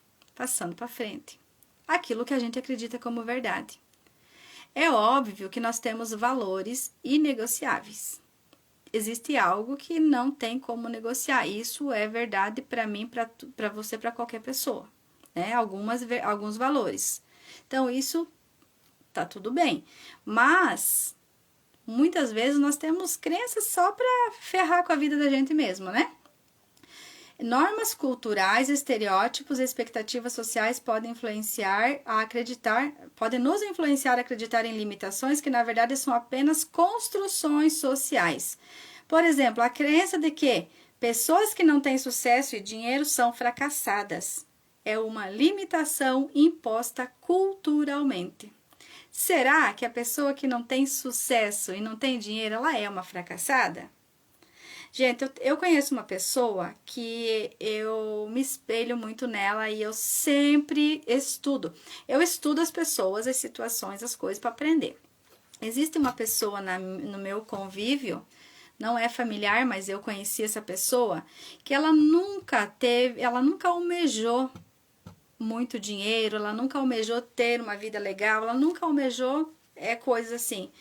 Aquilo que a gente acredita como verdade. É óbvio que nós temos valores inegociáveis. Existe algo que não tem como negociar. Isso é verdade para mim, para você, para qualquer pessoa. Né? Alguns valores. Então, isso tá tudo bem. Mas, muitas vezes, nós temos crenças só para ferrar com a vida da gente mesmo, né? Normas culturais, estereótipos e expectativas sociais podem nos influenciar a acreditar em limitações que, na verdade, são apenas construções sociais. Por exemplo, a crença de que pessoas que não têm sucesso e dinheiro são fracassadas é uma limitação imposta culturalmente. Será que a pessoa que não tem sucesso e não tem dinheiro, ela é uma fracassada? Gente, eu conheço uma pessoa que eu me espelho muito nela e eu sempre estudo. Eu estudo as pessoas, as situações, as coisas para aprender. Existe uma pessoa no meu convívio, não é familiar, mas eu conheci essa pessoa, que ela nunca almejou muito dinheiro, ela nunca almejou ter uma vida legal, ela nunca almejou coisas assim.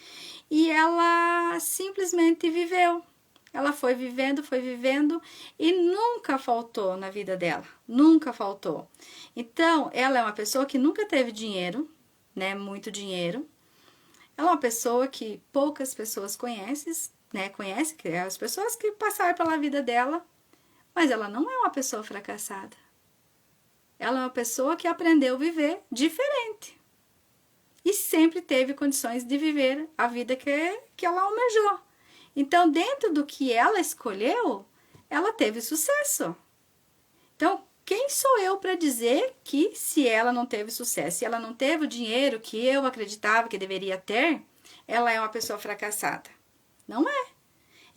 E ela simplesmente viveu. Ela foi vivendo e nunca faltou na vida dela. Nunca faltou. Então, ela é uma pessoa que nunca teve dinheiro, né? Muito dinheiro. Ela é uma pessoa que poucas pessoas conhecem, né? Conhece, que é as pessoas que passaram pela vida dela. Mas ela não é uma pessoa fracassada. Ela é uma pessoa que aprendeu a viver diferente. E sempre teve condições de viver a vida que ela almejou. Então, dentro do que ela escolheu, ela teve sucesso. Então, quem sou eu para dizer que se ela não teve sucesso, se ela não teve o dinheiro que eu acreditava que deveria ter, ela é uma pessoa fracassada? Não é.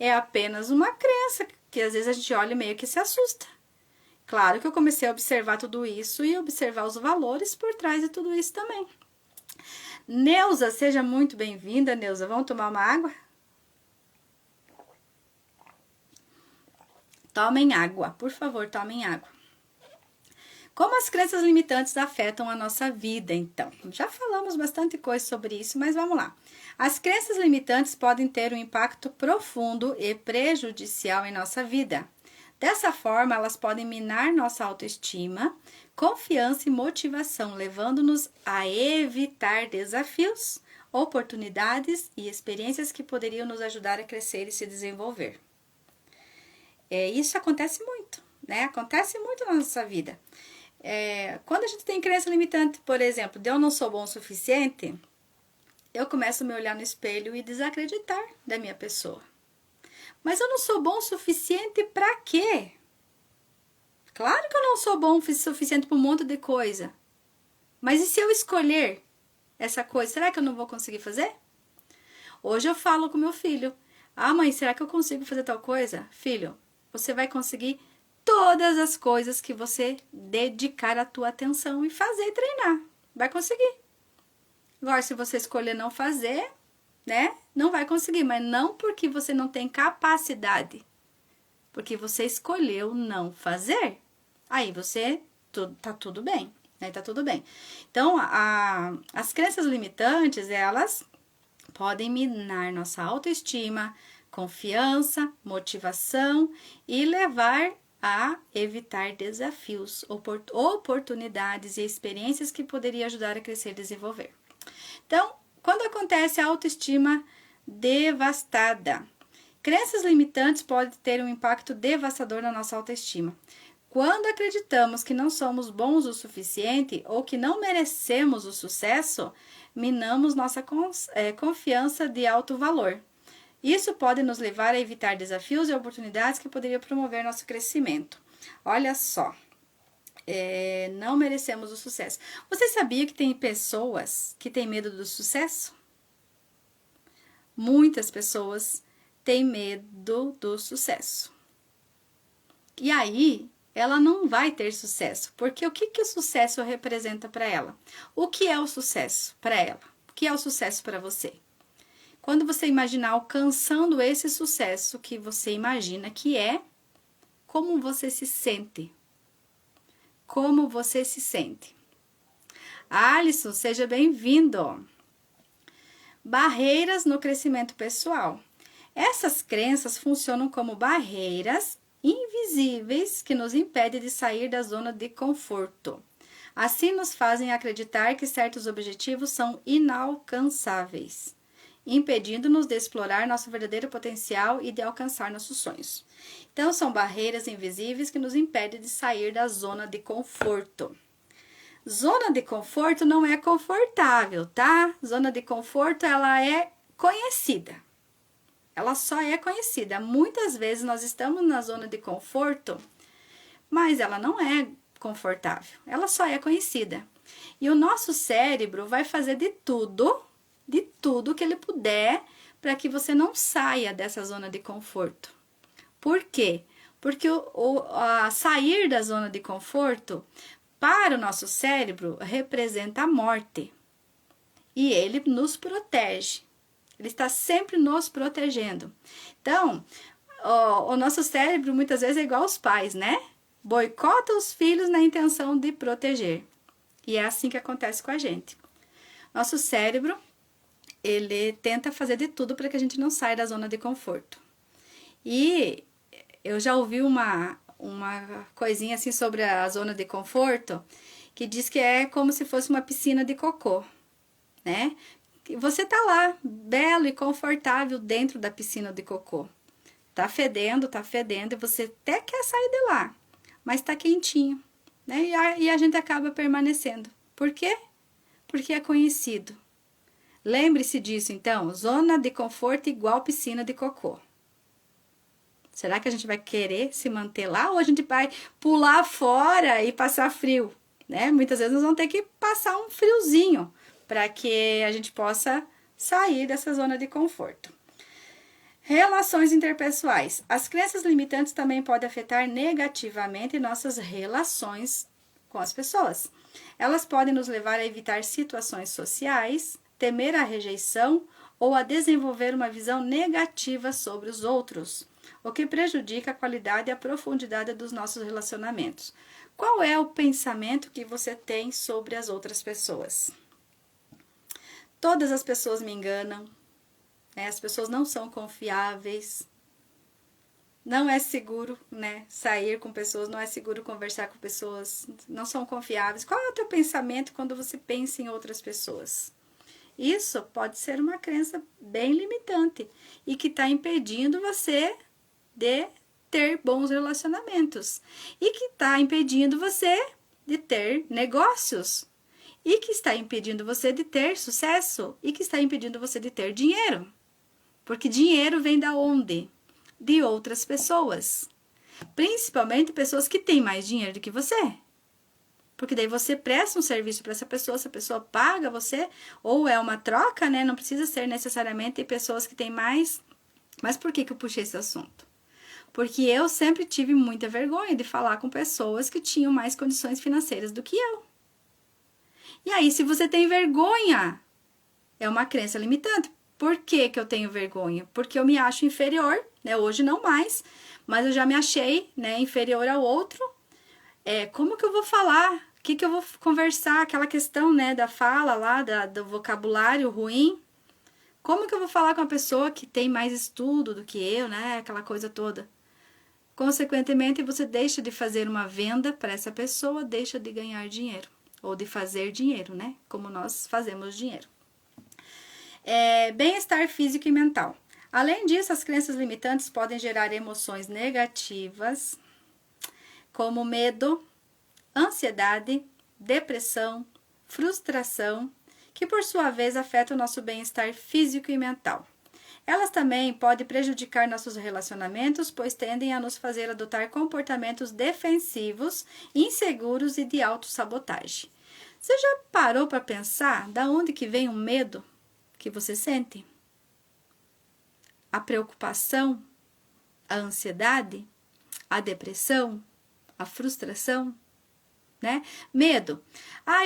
É apenas uma crença que às vezes a gente olha e meio que se assusta. Claro que eu comecei a observar tudo isso e observar os valores por trás de tudo isso também. Neuza, seja muito bem-vinda, Neuza. Vamos tomar uma água? Tomem água, por favor, tomem água. Como as crenças limitantes afetam a nossa vida, então? Já falamos bastante coisa sobre isso, mas vamos lá. As crenças limitantes podem ter um impacto profundo e prejudicial em nossa vida. Dessa forma, elas podem minar nossa autoestima, confiança e motivação, levando-nos a evitar desafios, oportunidades e experiências que poderiam nos ajudar a crescer e se desenvolver. Isso acontece muito, né? Acontece muito na nossa vida. Quando a gente tem crença limitante, por exemplo, de eu não sou bom o suficiente, eu começo a me olhar no espelho e desacreditar da minha pessoa. Mas eu não sou bom o suficiente para quê? Claro que eu não sou bom o suficiente para um monte de coisa. Mas e se eu escolher essa coisa, será que eu não vou conseguir fazer? Hoje eu falo com meu filho. Ah, mãe, será que eu consigo fazer tal coisa? Filho, você vai conseguir todas as coisas que você dedicar a tua atenção e fazer e treinar. Vai conseguir. Agora, se você escolher não fazer, né? Não vai conseguir, mas não porque você não tem capacidade. Porque você escolheu não fazer. Aí tá tudo bem, né? Tá tudo bem. Então, as crenças limitantes, elas podem minar nossa autoestima, confiança, motivação e levar a evitar desafios, oportunidades e experiências que poderiam ajudar a crescer e desenvolver. Então, quando acontece a autoestima devastada, crenças limitantes podem ter um impacto devastador na nossa autoestima. Quando acreditamos que não somos bons o suficiente ou que não merecemos o sucesso, minamos nossa confiança de alto valor. Isso pode nos levar a evitar desafios e oportunidades que poderiam promover nosso crescimento. Olha só, não merecemos o sucesso. Você sabia que tem pessoas que têm medo do sucesso? Muitas pessoas têm medo do sucesso. E aí, ela não vai ter sucesso. Porque o que o sucesso representa para ela? O que é o sucesso para ela? O que é o sucesso para você? Quando você imaginar alcançando esse sucesso que você imagina que é, como você se sente? Como você se sente? Alisson, seja bem-vindo! Barreiras no crescimento pessoal. Essas crenças funcionam como barreiras invisíveis que nos impedem de sair da zona de conforto. Assim, nos fazem acreditar que certos objetivos são inalcançáveis, impedindo-nos de explorar nosso verdadeiro potencial e de alcançar nossos sonhos. Então, são barreiras invisíveis que nos impedem de sair da zona de conforto. Zona de conforto não é confortável, tá? Zona de conforto, ela é conhecida. Ela só é conhecida. Muitas vezes nós estamos na zona de conforto, mas ela não é confortável. Ela só é conhecida. E o nosso cérebro vai fazer de tudo que ele puder para que você não saia dessa zona de conforto. Por quê? Porque sair da zona de conforto para o nosso cérebro representa a morte. E ele nos protege. Ele está sempre nos protegendo. Então, o nosso cérebro muitas vezes é igual aos pais, né? Boicota os filhos na intenção de proteger. E é assim que acontece com a gente. Nosso cérebro, ele tenta fazer de tudo para que a gente não saia da zona de conforto. E eu já ouvi uma coisinha assim sobre a zona de conforto, que diz que é como se fosse uma piscina de cocô, né? Você tá lá, belo e confortável dentro da piscina de cocô. Tá fedendo, e você até quer sair de lá, mas tá quentinho, né? E a gente acaba permanecendo. Por quê? Porque é conhecido. Lembre-se disso, então, zona de conforto igual piscina de cocô. Será que a gente vai querer se manter lá ou a gente vai pular fora e passar frio? Né? Muitas vezes nós vamos ter que passar um friozinho para que a gente possa sair dessa zona de conforto. Relações interpessoais. As crenças limitantes também podem afetar negativamente nossas relações com as pessoas. Elas podem nos levar a evitar situações sociais, temer a rejeição ou a desenvolver uma visão negativa sobre os outros, o que prejudica a qualidade e a profundidade dos nossos relacionamentos. Qual é o pensamento que você tem sobre as outras pessoas? Todas as pessoas me enganam, né? As pessoas não são confiáveis, não é seguro, né, sair com pessoas, não é seguro conversar com pessoas, não são confiáveis. Qual é o teu pensamento quando você pensa em outras pessoas? Isso pode ser uma crença bem limitante e que está impedindo você de ter bons relacionamentos e que está impedindo você de ter negócios e que está impedindo você de ter sucesso e que está impedindo você de ter dinheiro. Porque dinheiro vem da onde? De outras pessoas. Principalmente pessoas que têm mais dinheiro do que você. Porque daí você presta um serviço para essa pessoa paga você, ou é uma troca, né? Não precisa ser necessariamente pessoas que têm mais. Mas por que eu puxei esse assunto? Porque eu sempre tive muita vergonha de falar com pessoas que tinham mais condições financeiras do que eu. E aí, se você tem vergonha, é uma crença limitante. Por que eu tenho vergonha? Porque eu me acho inferior, né? Hoje não mais, mas eu já me achei, né, inferior ao outro. Como que eu vou falar? O que eu vou conversar? Aquela questão, né, da fala lá, do vocabulário ruim. Como que eu vou falar com uma pessoa que tem mais estudo do que eu, né? Aquela coisa toda. Consequentemente, você deixa de fazer uma venda para essa pessoa, deixa de ganhar dinheiro. Ou de fazer dinheiro, né? Como nós fazemos dinheiro. Bem-estar físico e mental. Além disso, as crenças limitantes podem gerar emoções negativas, como medo, ansiedade, depressão, frustração, que por sua vez afetam o nosso bem-estar físico e mental. Elas também podem prejudicar nossos relacionamentos, pois tendem a nos fazer adotar comportamentos defensivos, inseguros e de autossabotagem. Você já parou para pensar de onde que vem o medo que você sente? A preocupação, a ansiedade, a depressão, a frustração, né? Medo.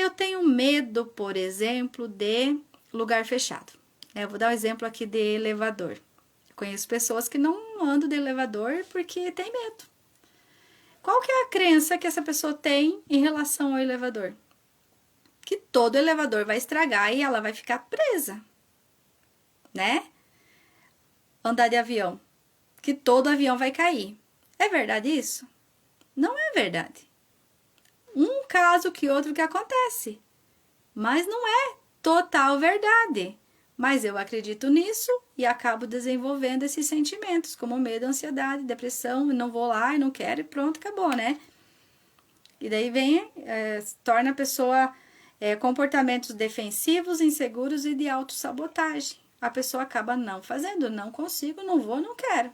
Eu tenho medo, por exemplo, de lugar fechado. Eu vou dar um exemplo aqui de elevador. Eu conheço pessoas que não andam de elevador porque tem medo. Qual que é a crença que essa pessoa tem em relação ao elevador? Que todo elevador vai estragar e ela vai ficar presa, né? Andar de avião, que todo avião vai cair. É verdade isso? Não é verdade. Um caso que outro que acontece, mas não é total verdade. Mas eu acredito nisso e acabo desenvolvendo esses sentimentos, como medo, ansiedade, depressão, não vou lá e não quero e pronto, acabou, né? E daí torna a pessoa comportamentos defensivos, inseguros e de autossabotagem. A pessoa acaba não fazendo, não consigo, não vou, não quero.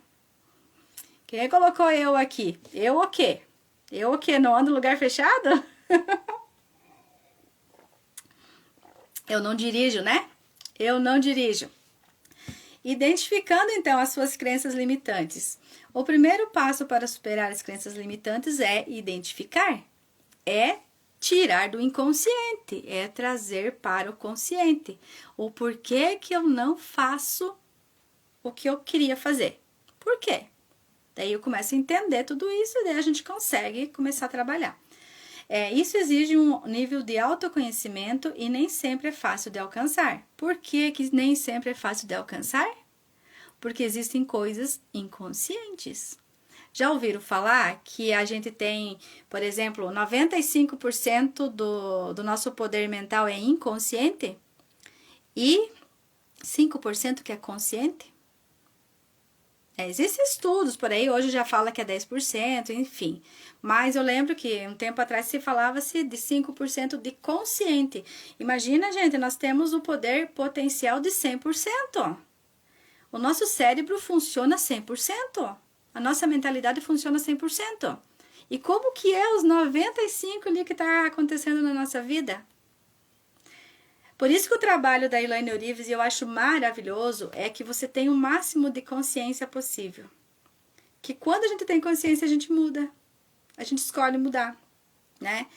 Quem colocou eu aqui? Eu o quê? Eu o quê? Não ando em lugar fechado? Eu não dirijo, né? Eu não dirijo. Identificando, então, as suas crenças limitantes. O primeiro passo para superar as crenças limitantes é identificar. É tirar do inconsciente. É trazer para o consciente. O porquê que eu não faço o que eu queria fazer. Por quê? Daí eu começo a entender tudo isso e daí a gente consegue começar a trabalhar. Isso exige um nível de autoconhecimento e nem sempre é fácil de alcançar. Por que nem sempre é fácil de alcançar? Porque existem coisas inconscientes. Já ouviram falar que a gente tem, por exemplo, 95% do nosso poder mental é inconsciente e 5% que é consciente? Existem estudos por aí, hoje já fala que é 10%, enfim. Mas eu lembro que um tempo atrás se falava-se de 5% de consciente. Imagina, gente, nós temos o poder potencial de 100%. O nosso cérebro funciona 100%. A nossa mentalidade funciona 100%. E como que é os 95% ali que está acontecendo na nossa vida? Por isso que o trabalho da Elaine Orives, eu acho maravilhoso, é que você tem o máximo de consciência possível. Que quando a gente tem consciência, a gente muda. A gente escolhe mudar, né?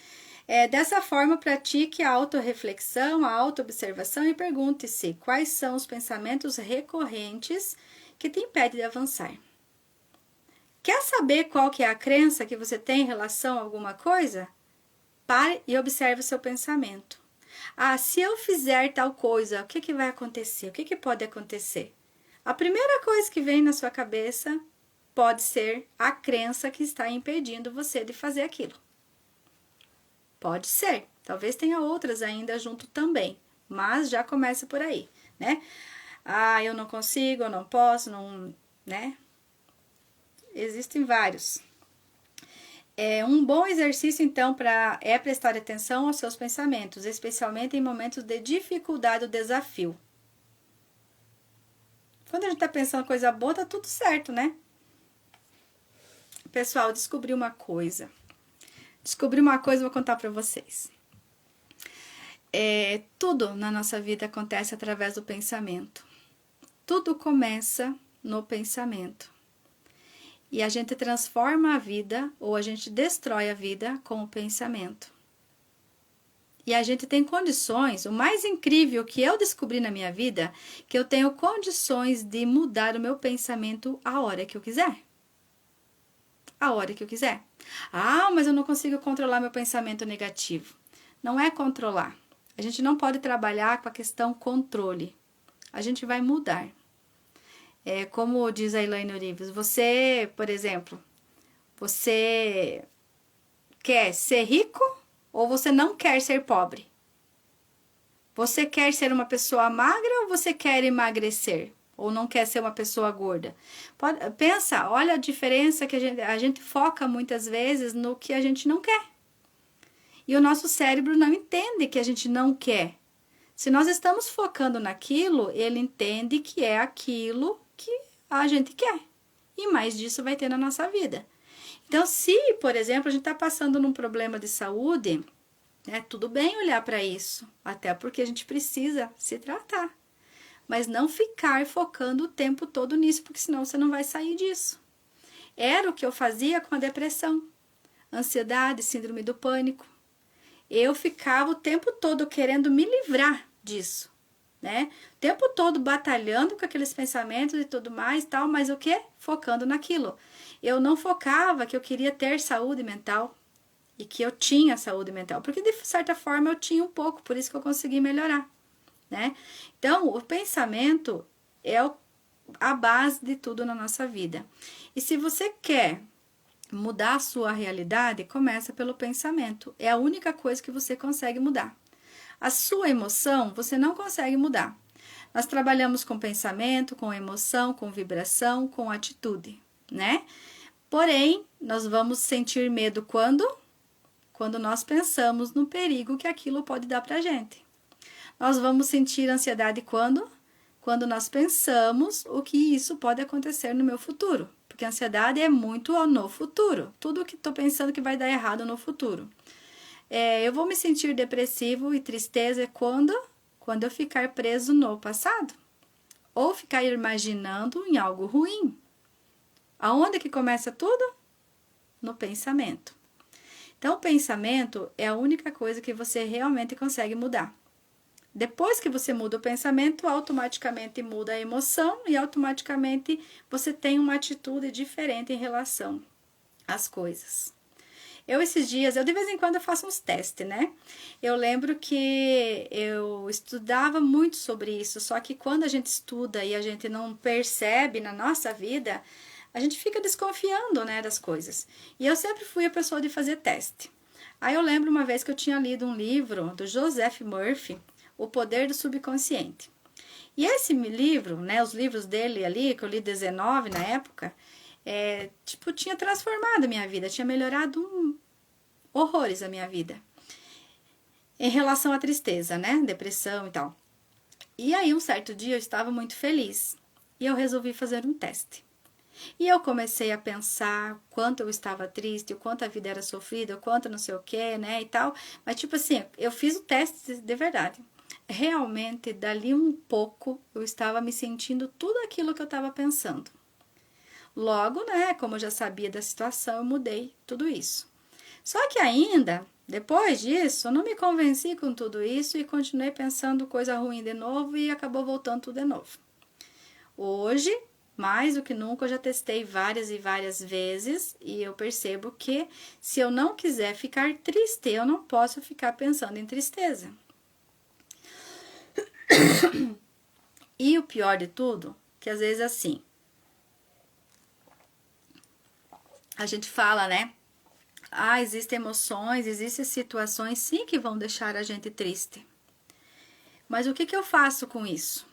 Dessa forma, pratique a autorreflexão, a autoobservação e pergunte-se quais são os pensamentos recorrentes que te impedem de avançar. Quer saber qual que é a crença que você tem em relação a alguma coisa? Pare e observe o seu pensamento. Se eu fizer tal coisa, o que vai acontecer? O que pode acontecer? A primeira coisa que vem na sua cabeça pode ser a crença que está impedindo você de fazer aquilo. Pode ser. Talvez tenha outras ainda junto também, mas já começa por aí, né? Eu não consigo, eu não posso, não, né? Existem vários. Um bom exercício, então, é prestar atenção aos seus pensamentos, especialmente em momentos de dificuldade ou desafio. Quando a gente está pensando coisa boa, tá tudo certo, né? Pessoal, descobri uma coisa, vou contar para vocês. Tudo na nossa vida acontece através do pensamento. Tudo começa no pensamento. E a gente transforma a vida ou a gente destrói a vida com o pensamento. E a gente tem condições, o mais incrível que eu descobri na minha vida, que eu tenho condições de mudar o meu pensamento a hora que eu quiser. A hora que eu quiser. Mas eu não consigo controlar meu pensamento negativo. Não é controlar. A gente não pode trabalhar com a questão controle. A gente vai mudar. Como diz a Elaine Orives, você, por exemplo, você quer ser rico ou você não quer ser pobre? Você quer ser uma pessoa magra ou você quer emagrecer? Ou não quer ser uma pessoa gorda? Pensa, olha a diferença que a gente foca muitas vezes no que a gente não quer. E o nosso cérebro não entende que a gente não quer. Se nós estamos focando naquilo, ele entende que é aquilo que a gente quer. E mais disso vai ter na nossa vida. Então, se, por exemplo, a gente está passando num problema de saúde, tudo bem olhar para isso. Até porque a gente precisa se tratar. Mas não ficar focando o tempo todo nisso, porque senão você não vai sair disso. Era o que eu fazia com a depressão, ansiedade, síndrome do pânico. Eu ficava o tempo todo querendo me livrar disso, né? O tempo todo batalhando com aqueles pensamentos e tudo mais, tal, mas o quê? Focando naquilo. Eu não focava que eu queria ter saúde mental e que eu tinha saúde mental, porque de certa forma eu tinha um pouco, por isso que eu consegui melhorar, né? Então, o pensamento é a base de tudo na nossa vida. E se você quer mudar a sua realidade, começa pelo pensamento. É a única coisa que você consegue mudar. A sua emoção, você não consegue mudar. Nós trabalhamos com pensamento, com emoção, com vibração, com atitude, né? Porém, nós vamos sentir medo quando? Quando nós pensamos no perigo que aquilo pode dar pra gente. Nós vamos sentir ansiedade quando? Quando nós pensamos o que isso pode acontecer no meu futuro. Porque a ansiedade é muito no futuro. Tudo que estou pensando que vai dar errado no futuro. Eu vou me sentir depressivo e tristeza quando? Quando eu ficar preso no passado. Ou ficar imaginando em algo ruim. Aonde que começa tudo? No pensamento. Então, o pensamento é a única coisa que você realmente consegue mudar. Depois que você muda o pensamento, automaticamente muda a emoção e automaticamente você tem uma atitude diferente em relação às coisas. Esses dias, de vez em quando eu faço uns testes, né? Eu lembro que eu estudava muito sobre isso, só que quando a gente estuda e a gente não percebe na nossa vida, a gente fica desconfiando, né, das coisas. E eu sempre fui a pessoa de fazer teste. Aí eu lembro uma vez que eu tinha lido um livro do Joseph Murphy, O Poder do Subconsciente. E esse livro, né, os livros dele ali, que eu li 19 na época, tinha transformado a minha vida, tinha melhorado horrores a minha vida. Em relação à tristeza, né, depressão e tal. E aí, um certo dia, eu estava muito feliz e eu resolvi fazer um teste. E eu comecei a pensar o quanto eu estava triste, o quanto a vida era sofrida, o quanto não sei o que, né, e tal. Mas, tipo assim, eu fiz o teste de verdade. Realmente, dali um pouco, eu estava me sentindo tudo aquilo que eu estava pensando. Logo, né, como eu já sabia da situação, eu mudei tudo isso. Só que ainda, depois disso, eu não me convenci com tudo isso e continuei pensando coisa ruim de novo e acabou voltando tudo de novo. Hoje, mais do que nunca, eu já testei várias e várias vezes e eu percebo que se eu não quiser ficar triste, eu não posso ficar pensando em tristeza. E o pior de tudo, que às vezes assim, a gente fala, né? Existem emoções, existem situações sim que vão deixar a gente triste. Mas o que eu faço com isso?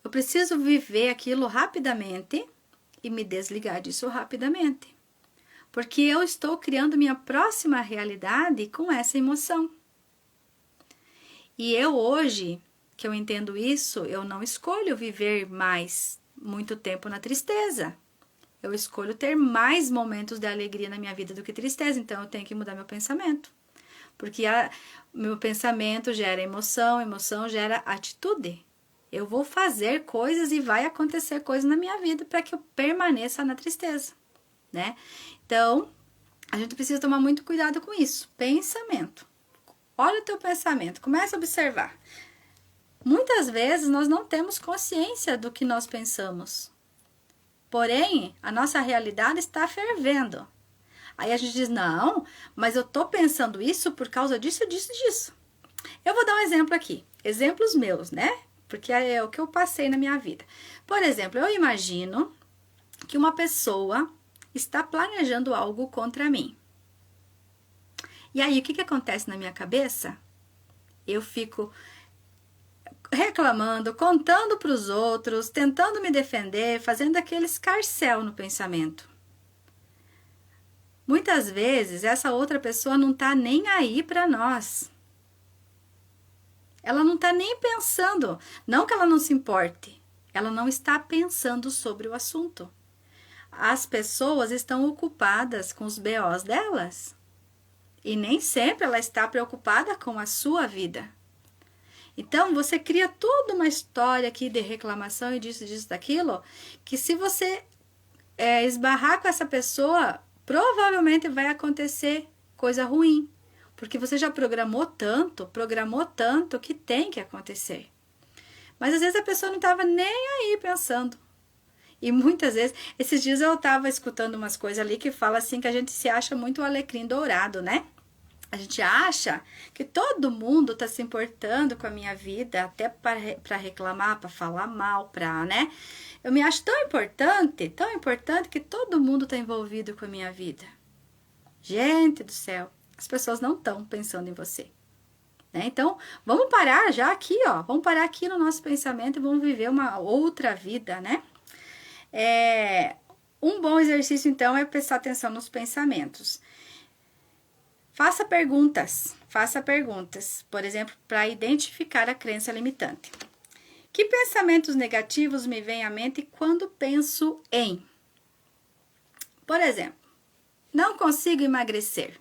Eu preciso viver aquilo rapidamente e me desligar disso rapidamente. Porque eu estou criando minha próxima realidade com essa emoção. E eu hoje, que eu entendo isso, eu não escolho viver mais muito tempo na tristeza. Eu escolho ter mais momentos de alegria na minha vida do que tristeza, então eu tenho que mudar meu pensamento. Porque meu pensamento gera emoção, emoção gera atitude. Eu vou fazer coisas e vai acontecer coisas na minha vida para que eu permaneça na tristeza, né? Então, a gente precisa tomar muito cuidado com isso. Pensamento. Olha o teu pensamento, começa a observar. Muitas vezes nós não temos consciência do que nós pensamos. Porém, a nossa realidade está fervendo. Aí a gente diz, não, mas eu tô pensando isso por causa disso, disso, disso. Eu vou dar um exemplo aqui. Exemplos meus, né? Porque é o que eu passei na minha vida. Por exemplo, eu imagino que uma pessoa está planejando algo contra mim. E aí, o que acontece na minha cabeça? Eu fico reclamando, contando para os outros, tentando me defender, fazendo aquele escarcéu no pensamento. Muitas vezes, essa outra pessoa não está nem aí para nós. Ela não está nem pensando. Não que ela não se importe. Ela não está pensando sobre o assunto. As pessoas estão ocupadas com os BOs delas. E nem sempre ela está preocupada com a sua vida. Então, você cria toda uma história aqui de reclamação e disso, daquilo, que se você esbarrar com essa pessoa, provavelmente vai acontecer coisa ruim. Porque você já programou tanto que tem que acontecer. Mas às vezes a pessoa não estava nem aí pensando. E muitas vezes, esses dias eu estava escutando umas coisas ali que fala assim que a gente se acha muito o alecrim dourado, né? A gente acha que todo mundo está se importando com a minha vida, até para reclamar, para falar mal, né? Eu me acho tão importante que todo mundo está envolvido com a minha vida. Gente do céu, as pessoas não estão pensando em você. Né? Então, vamos parar já aqui, ó. Vamos parar aqui no nosso pensamento e vamos viver uma outra vida, né? Um bom exercício, então, é prestar atenção nos pensamentos. Faça perguntas, por exemplo, para identificar a crença limitante. Que pensamentos negativos me vêm à mente quando penso em? Por exemplo, não consigo emagrecer.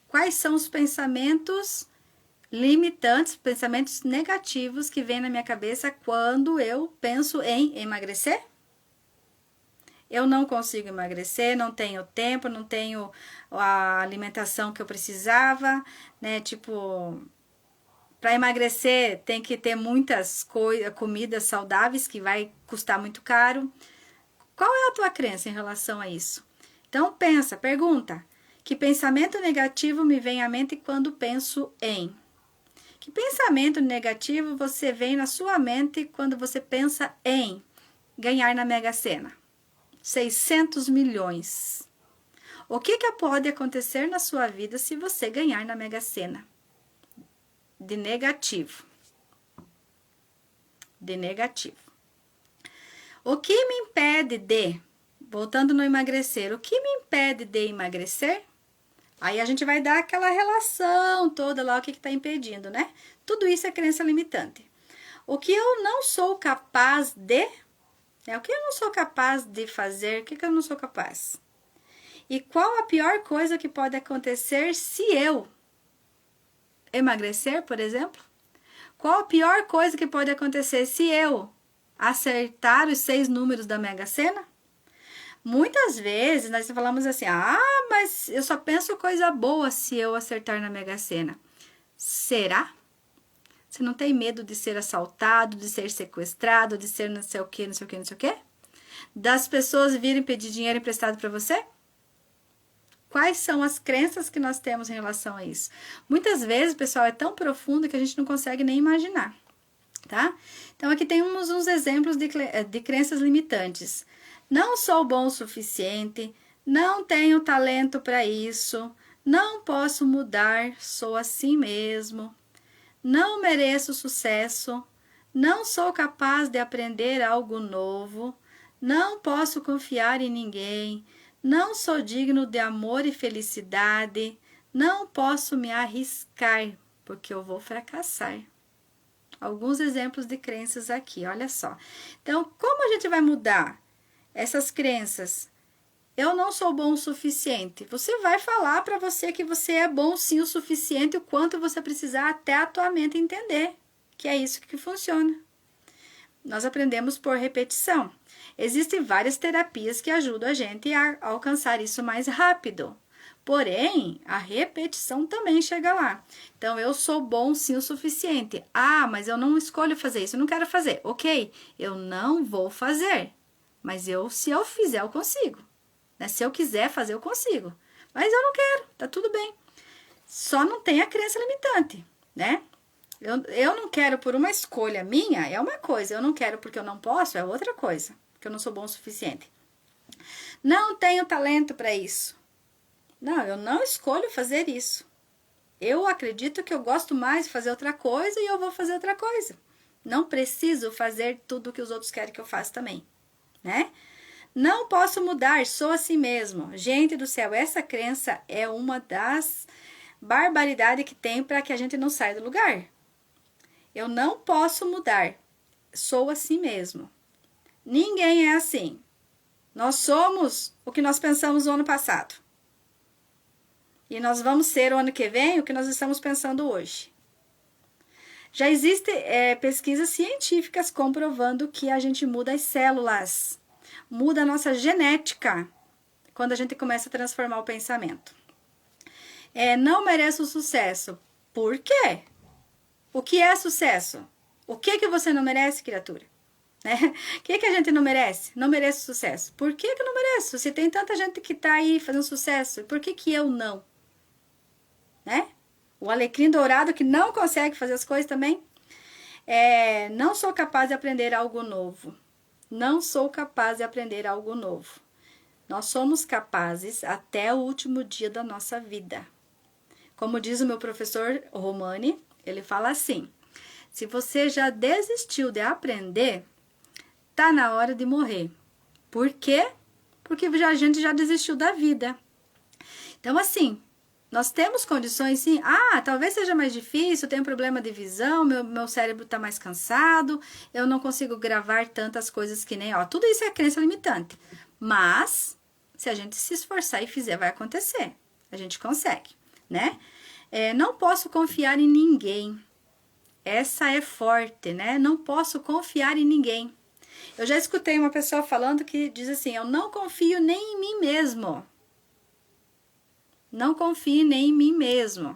Quais são os pensamentos limitantes, pensamentos negativos que vêm na minha cabeça quando eu penso em emagrecer? Eu não consigo emagrecer, não tenho tempo, não tenho a alimentação que eu precisava, né? Tipo, para emagrecer tem que ter muitas comidas saudáveis que vai custar muito caro. Qual é a tua crença em relação a isso? Então pensa, pergunta, Que pensamento negativo me vem à mente quando penso em? Que pensamento negativo você vem na sua mente quando você pensa em ganhar na Mega Sena? 600 milhões. O que pode acontecer na sua vida se você ganhar na Mega Sena? De negativo. De negativo. O que me impede de, voltando no emagrecer, o que me impede de emagrecer? Aí a gente vai dar aquela relação toda lá, o que está impedindo, né? Tudo isso é crença limitante. O que eu não sou capaz de, o que eu não sou capaz de fazer, o que eu não sou capaz? E qual a pior coisa que pode acontecer se eu emagrecer, por exemplo? Qual a pior coisa que pode acontecer se eu acertar os 6 números da Mega Sena? Muitas vezes nós falamos assim, mas eu só penso coisa boa se eu acertar na Mega Sena. Será? Você não tem medo de ser assaltado, de ser sequestrado, de ser não sei o que, não sei o que, não sei o que? Das pessoas virem pedir dinheiro emprestado para você? Quais são as crenças que nós temos em relação a isso? Muitas vezes, pessoal, é tão profundo que a gente não consegue nem imaginar, tá? Então, aqui temos uns exemplos de crenças limitantes. Não sou bom o suficiente, não tenho talento para isso, não posso mudar, sou assim mesmo, não mereço sucesso, não sou capaz de aprender algo novo, não posso confiar em ninguém, não sou digno de amor e felicidade, não posso me arriscar, porque eu vou fracassar. Alguns exemplos de crenças aqui, olha só. Então, como a gente vai mudar essas crenças? Eu não sou bom o suficiente. Você vai falar para você que você é bom sim o suficiente, o quanto você precisar até a tua mente entender que é isso que funciona. Nós aprendemos por repetição. Existem várias terapias que ajudam a gente a alcançar isso mais rápido. Porém, a repetição também chega lá. Então, eu sou bom sim o suficiente. Mas eu não escolho fazer isso, eu não quero fazer. Ok, eu não vou fazer. Mas se eu fizer, eu consigo. Né? Se eu quiser fazer, eu consigo. Mas eu não quero, tá tudo bem. Só não tem a crença limitante, né? Eu não quero por uma escolha minha, é uma coisa. Eu não quero porque eu não posso, é outra coisa. Porque eu não sou bom o suficiente. Não tenho talento para isso. Não, eu não escolho fazer isso. Eu acredito que eu gosto mais de fazer outra coisa e eu vou fazer outra coisa. Não preciso fazer tudo o que os outros querem que eu faça também, né? Não posso mudar, sou assim mesmo. Gente do céu, essa crença é uma das barbaridades que tem para que a gente não saia do lugar. Eu não posso mudar, sou assim mesmo. Ninguém é assim. Nós somos o que nós pensamos no ano passado. E nós vamos ser o ano que vem o que nós estamos pensando hoje. Já existem pesquisas científicas comprovando que a gente muda as células, muda a nossa genética quando a gente começa a transformar o pensamento. Não mereço sucesso. Por quê? O que é sucesso? O que você não merece, criatura? O que a gente não merece? Não merece sucesso. Por que eu não mereço? Se tem tanta gente que está aí fazendo sucesso, por que eu não? O alecrim dourado que não consegue fazer as coisas também. Não sou capaz de aprender algo novo. Não sou capaz de aprender algo novo. Nós somos capazes até o último dia da nossa vida. Como diz o meu professor Romani, ele fala assim: se você já desistiu de aprender, tá na hora de morrer. Por quê? Porque a gente já desistiu da vida. Então, assim, nós temos condições, sim. Talvez seja mais difícil, eu tenho problema de visão, meu cérebro está mais cansado, eu não consigo gravar tantas coisas que nem... tudo isso é crença limitante. Mas, se a gente se esforçar e fizer, vai acontecer. A gente consegue, né? Não posso confiar em ninguém. Essa é forte, né? Não posso confiar em ninguém. Eu já escutei uma pessoa falando que diz assim: eu não confio nem em mim mesmo. Não confio nem em mim mesmo.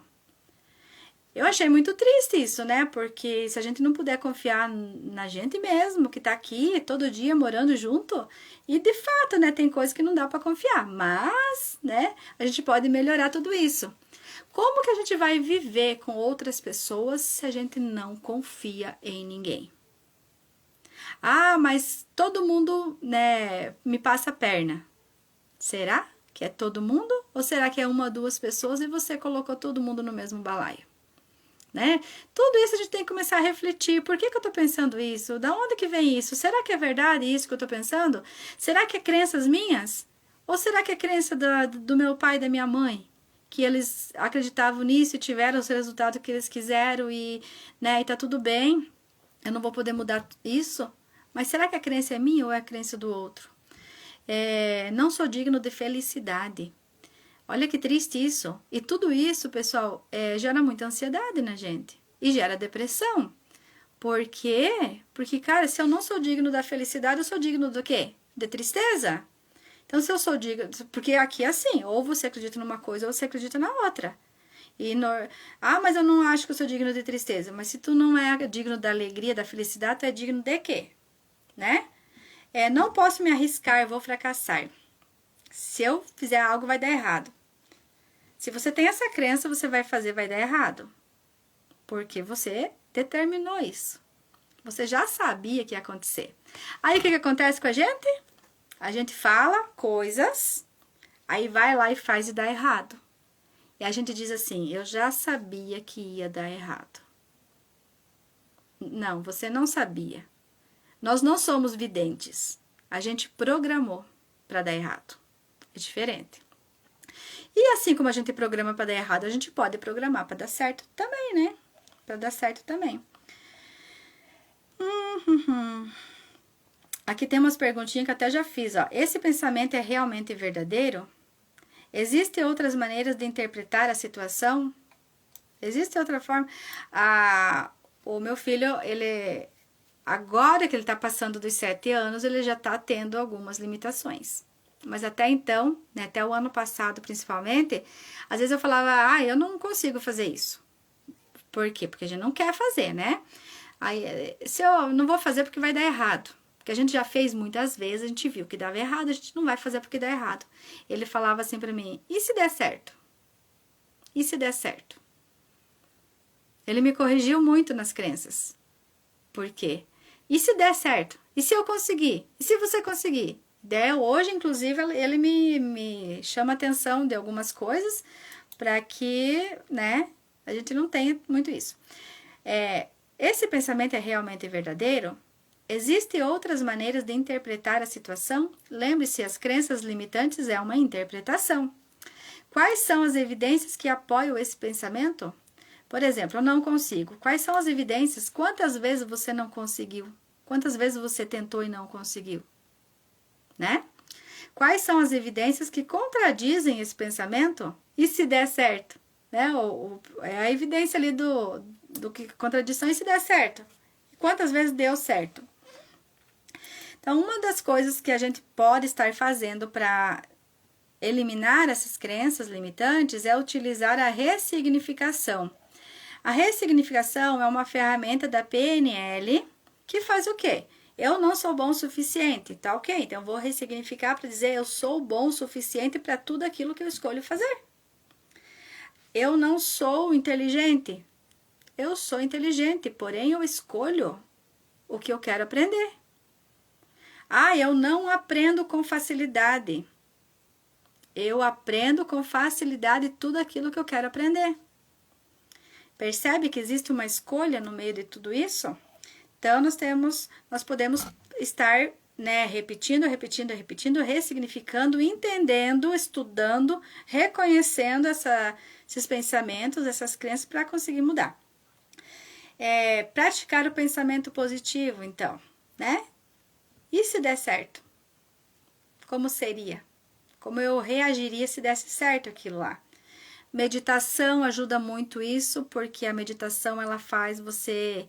Eu achei muito triste isso, né? Porque se a gente não puder confiar na gente mesmo, que tá aqui todo dia morando junto, e de fato, né, tem coisas que não dá para confiar, mas, né, a gente pode melhorar tudo isso. Como que a gente vai viver com outras pessoas se a gente não confia em ninguém? Ah, mas todo mundo, né, me passa a perna. Será que é todo mundo? Ou será que é uma ou duas pessoas e você colocou todo mundo no mesmo balaio? Né? Tudo isso a gente tem que começar a refletir. Por que eu tô pensando isso? Da onde que vem isso? Será que é verdade isso que eu tô pensando? Será que é crenças minhas? Ou será que é crença do meu pai e da minha mãe? Que eles acreditavam nisso e tiveram os resultados que eles quiseram né, e tá tudo bem. Eu não vou poder mudar isso? Mas será que a crença é minha ou é a crença do outro? Não sou digno de felicidade. Olha que triste isso. E tudo isso, pessoal, gera muita ansiedade na gente. E gera depressão. Por quê? Porque, cara, se eu não sou digno da felicidade, eu sou digno do quê? De tristeza? Então, se eu sou digno... Porque aqui é assim, ou você acredita numa coisa, ou você acredita na outra. Mas eu não acho que eu sou digno de tristeza. Mas se tu não é digno da alegria, da felicidade, tu é digno de quê? Né? Não posso me arriscar, vou fracassar. Se eu fizer algo, vai dar errado. Se você tem essa crença, você vai fazer, vai dar errado. Porque você determinou isso. Você já sabia que ia acontecer. Aí, o que acontece com a gente? A gente fala coisas, aí vai lá e faz e dá errado. E a gente diz assim, eu já sabia que ia dar errado. Não, você não sabia. Nós não somos videntes. A gente programou para dar errado. É diferente. E assim como a gente programa para dar errado, a gente pode programar para dar certo também, né? Para dar certo também. Aqui tem umas perguntinhas que até já fiz, ó. Esse pensamento é realmente verdadeiro? Existem outras maneiras de interpretar a situação? Existe outra forma? O meu filho, agora que ele tá passando dos 7 anos, ele já tá tendo algumas limitações. Mas até então, né, até o ano passado principalmente, às vezes eu falava, eu não consigo fazer isso. Por quê? Porque a gente não quer fazer, né? Aí, se eu não vou fazer porque vai dar errado. Porque a gente já fez muitas vezes, a gente viu que dava errado, a gente não vai fazer porque dá errado. Ele falava assim pra mim, e se der certo? E se der certo? Ele me corrigiu muito nas crenças. Por quê? E se der certo? E se eu conseguir? E se você conseguir? Hoje, inclusive, ele me chama atenção de algumas coisas para que, né, a gente não tenha muito isso. Esse pensamento é realmente verdadeiro? Existem outras maneiras de interpretar a situação? Lembre-se, as crenças limitantes é uma interpretação. Quais são as evidências que apoiam esse pensamento? Por exemplo, eu não consigo. Quais são as evidências? Quantas vezes você não conseguiu? Quantas vezes você tentou e não conseguiu? Né? Quais são as evidências que contradizem esse pensamento? E se der certo? Né? É a evidência ali do que contradição e se der certo. Quantas vezes deu certo? Então, uma das coisas que a gente pode estar fazendo para eliminar essas crenças limitantes é utilizar a ressignificação. A ressignificação é uma ferramenta da PNL que faz o quê? Eu não sou bom o suficiente, tá ok? Então, eu vou ressignificar para dizer eu sou bom o suficiente para tudo aquilo que eu escolho fazer. Eu não sou inteligente. Eu sou inteligente, porém eu escolho o que eu quero aprender. Eu não aprendo com facilidade. Eu aprendo com facilidade tudo aquilo que eu quero aprender. Percebe que existe uma escolha no meio de tudo isso? Então, nós podemos estar, né, repetindo, ressignificando, entendendo, estudando, reconhecendo esses pensamentos, essas crenças para conseguir mudar. Praticar o pensamento positivo, então, né? E se der certo? Como seria? Como eu reagiria se desse certo aquilo lá? Meditação ajuda muito isso, porque a meditação ela faz você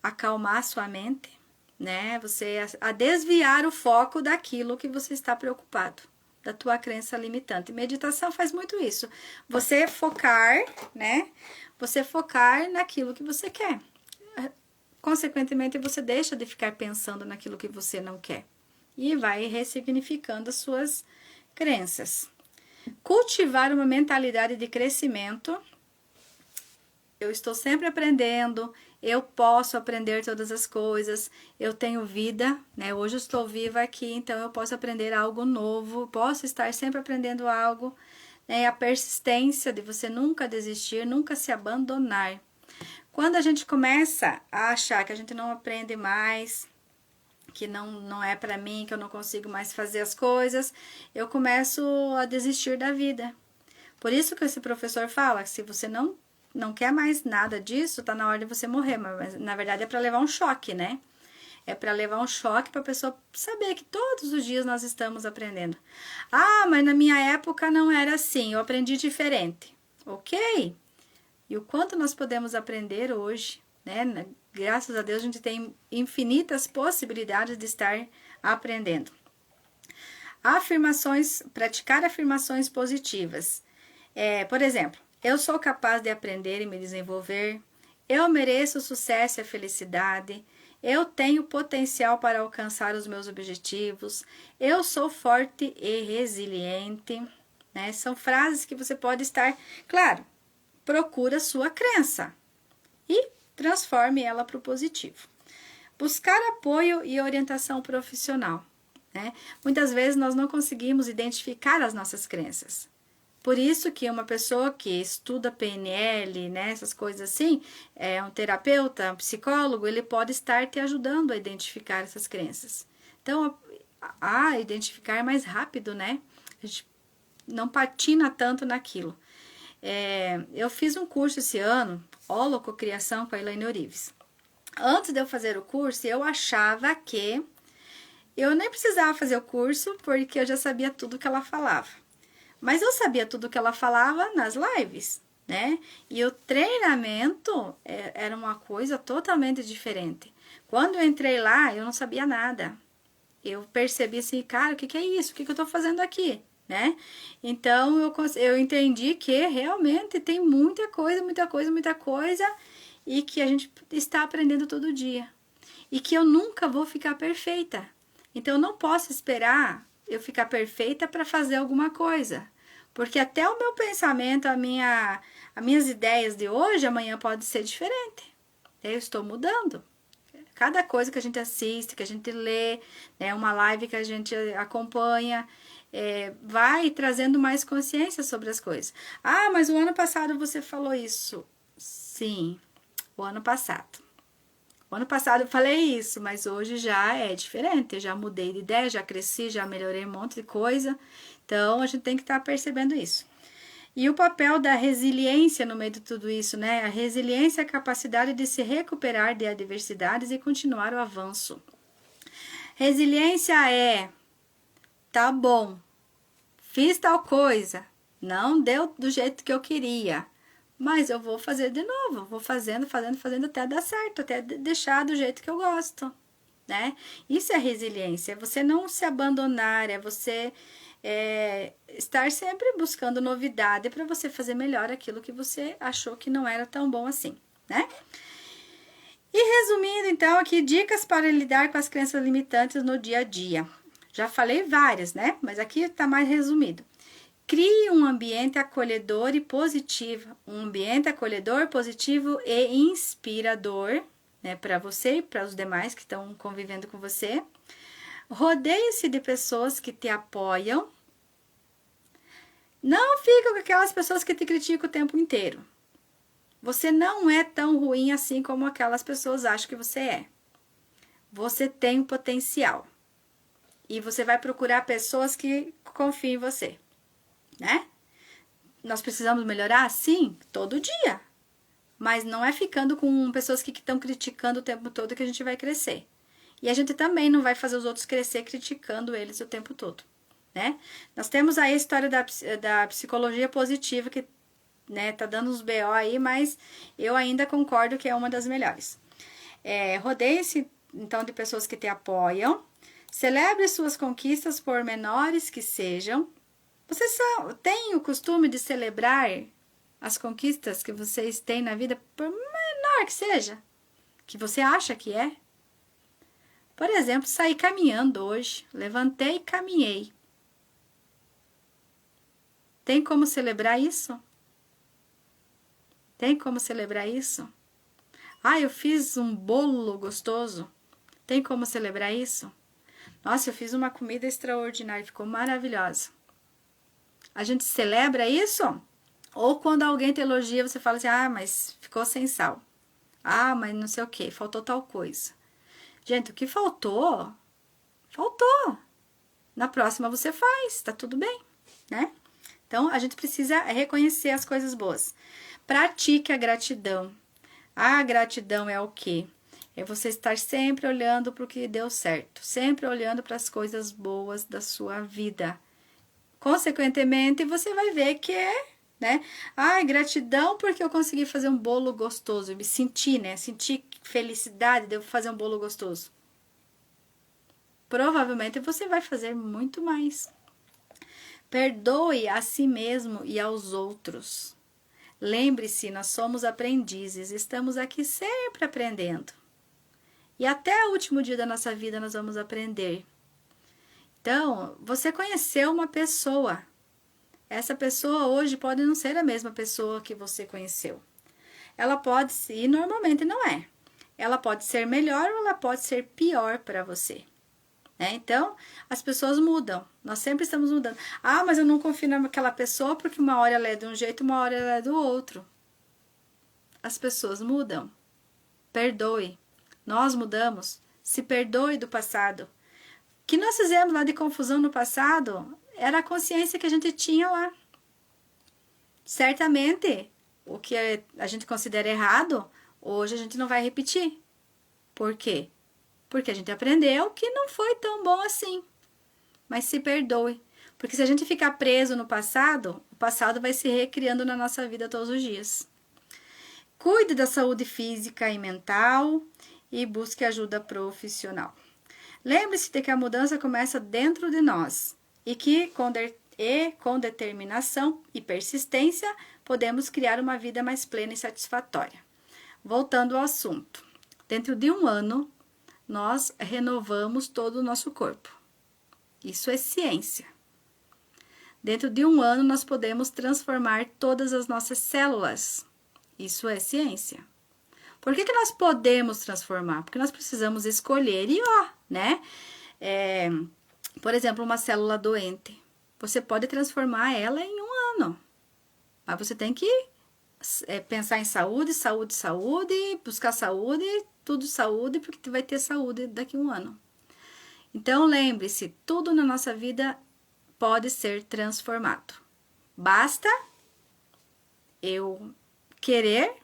acalmar sua mente, né? Você a desviar o foco daquilo que você está preocupado, da tua crença limitante. Meditação faz muito isso. Você focar, né? você focar naquilo que você quer. Consequentemente, você deixa de ficar pensando naquilo que você não quer e vai ressignificando as suas crenças. Cultivar uma mentalidade de crescimento. Eu estou sempre aprendendo, eu posso aprender todas as coisas, eu tenho vida, né? Hoje eu estou viva aqui, então eu posso aprender algo novo, posso estar sempre aprendendo algo, né? A persistência de você nunca desistir, nunca se abandonar. Quando a gente começa a achar que a gente não aprende mais, que não é para mim, que eu não consigo mais fazer as coisas, eu começo a desistir da vida. Por isso que esse professor fala que se você não quer mais nada disso, tá na hora de você morrer, mas na verdade é para levar um choque, né? É para levar um choque para a pessoa saber que todos os dias nós estamos aprendendo. Ah, mas na minha época não era assim, eu aprendi diferente. Ok? E o quanto nós podemos aprender hoje, né? Graças a Deus a gente tem infinitas possibilidades de estar aprendendo. Praticar afirmações positivas. Por exemplo, eu sou capaz de aprender e me desenvolver. Eu mereço o sucesso e a felicidade. Eu tenho potencial para alcançar os meus objetivos. Eu sou forte e resiliente. Né? São frases que você pode estar... Claro, procura a sua crença e transforme ela para o positivo. Buscar apoio e orientação profissional. Né? Muitas vezes nós não conseguimos identificar as nossas crenças. Por isso que uma pessoa que estuda PNL, né, essas coisas assim, um terapeuta, um psicólogo, ele pode estar te ajudando a identificar essas crenças. Então, identificar é mais rápido, né? A gente não patina tanto naquilo. Eu fiz um curso esse ano, Holococriação com a Elaine Orives. Antes de eu fazer o curso, eu achava que eu nem precisava fazer o curso, porque eu já sabia tudo que ela falava. Mas eu sabia tudo que ela falava nas lives, né? E o treinamento era uma coisa totalmente diferente. Quando eu entrei lá, eu não sabia nada. Eu percebi assim, cara, o que é isso? O que eu tô fazendo aqui? Né? Então, eu entendi que realmente tem muita coisa, e que a gente está aprendendo todo dia. E que eu nunca vou ficar perfeita. Então, eu não posso esperar eu ficar perfeita para fazer alguma coisa. Porque até o meu pensamento, as minhas ideias de hoje, amanhã pode ser diferente. Eu estou mudando. Cada coisa que a gente assiste, que a gente lê, né, uma live que a gente acompanha, vai trazendo mais consciência sobre as coisas. Ah, mas o ano passado você falou isso. Sim, o ano passado. O ano passado eu falei isso, mas hoje já é diferente. Eu já mudei de ideia, já cresci, já melhorei um monte de coisa. Então, a gente tem que estar percebendo isso. E o papel da resiliência no meio de tudo isso, né? A resiliência é a capacidade de se recuperar de adversidades e continuar o avanço. Resiliência tá bom, fiz tal coisa, não deu do jeito que eu queria, mas eu vou fazer de novo, vou fazendo até dar certo, até deixar do jeito que eu gosto, né? Isso é resiliência, é você não se abandonar, é você estar sempre buscando novidade para você fazer melhor aquilo que você achou que não era tão bom assim, né? E resumindo, então, aqui dicas para lidar com as crenças limitantes no dia a dia. Já falei várias, né? Mas aqui está mais resumido. Crie um ambiente acolhedor e positivo. Um ambiente acolhedor, positivo e inspirador, né? Para você e para os demais que estão convivendo com você. Rodeie-se de pessoas que te apoiam. Não fica com aquelas pessoas que te criticam o tempo inteiro. Você não é tão ruim assim como aquelas pessoas acham que você é. Você tem um potencial. E você vai procurar pessoas que confiem em você, né? Nós precisamos melhorar? Sim, todo dia. Mas não é ficando com pessoas que estão criticando o tempo todo que a gente vai crescer. E a gente também não vai fazer os outros crescer criticando eles o tempo todo, né? Nós temos aí a história da psicologia positiva, que, né, tá dando uns BO aí, mas eu ainda concordo que é uma das melhores. Rodeie-se, então, de pessoas que te apoiam. Celebre suas conquistas, por menores que sejam. Você tem o costume de celebrar as conquistas que vocês têm na vida, por menor que seja, que você acha que é. Por exemplo, saí caminhando hoje, levantei e caminhei. Tem como celebrar isso? Tem como celebrar isso? Ah, eu fiz um bolo gostoso. Tem como celebrar isso? Nossa, eu fiz uma comida extraordinária, ficou maravilhosa. A gente celebra isso? Ou quando alguém te elogia, você fala assim, ah, mas ficou sem sal. Ah, mas não sei o que, faltou tal coisa. Gente, o que faltou, faltou. Na próxima você faz, tá tudo bem, né? Então, a gente precisa reconhecer as coisas boas. Pratique a gratidão. A gratidão é o quê? É você estar sempre olhando para o que deu certo, sempre olhando para as coisas boas da sua vida. Consequentemente, você vai ver que né? Ai, gratidão porque eu consegui fazer um bolo gostoso. Eu me senti, né? Senti felicidade de eu fazer um bolo gostoso. Provavelmente você vai fazer muito mais. Perdoe a si mesmo e aos outros. Lembre-se, nós somos aprendizes, estamos aqui sempre aprendendo. E até o último dia da nossa vida nós vamos aprender. Então, você conheceu uma pessoa. Essa pessoa hoje pode não ser a mesma pessoa que você conheceu. Ela pode ser, e normalmente não é. Ela pode ser melhor ou ela pode ser pior para você. Então, as pessoas mudam. Nós sempre estamos mudando. Ah, mas eu não confio naquela pessoa porque uma hora ela é de um jeito, uma hora ela é do outro. As pessoas mudam. Perdoe. Nós mudamos. Se perdoe do passado. O que nós fizemos lá de confusão no passado era a consciência que a gente tinha lá. Certamente, o que a gente considera errado, hoje a gente não vai repetir. Por quê? Porque a gente aprendeu que não foi tão bom assim. Mas se perdoe. Porque se a gente ficar preso no passado, o passado vai se recriando na nossa vida todos os dias. Cuide da saúde física e mental e busque ajuda profissional. Lembre-se de que a mudança começa dentro de nós e que com determinação e persistência podemos criar uma vida mais plena e satisfatória. Voltando ao assunto. Dentro de um ano, nós renovamos todo o nosso corpo. Isso é ciência. Dentro de um ano, nós podemos transformar todas as nossas células. Isso é ciência. Por que nós podemos transformar? Porque nós precisamos escolher e né? Por exemplo, uma célula doente. Você pode transformar ela em um ano. Mas você tem que pensar em saúde, saúde, saúde, buscar saúde, tudo saúde, porque vai ter saúde daqui a um ano. Então, lembre-se, tudo na nossa vida pode ser transformado. Basta eu querer,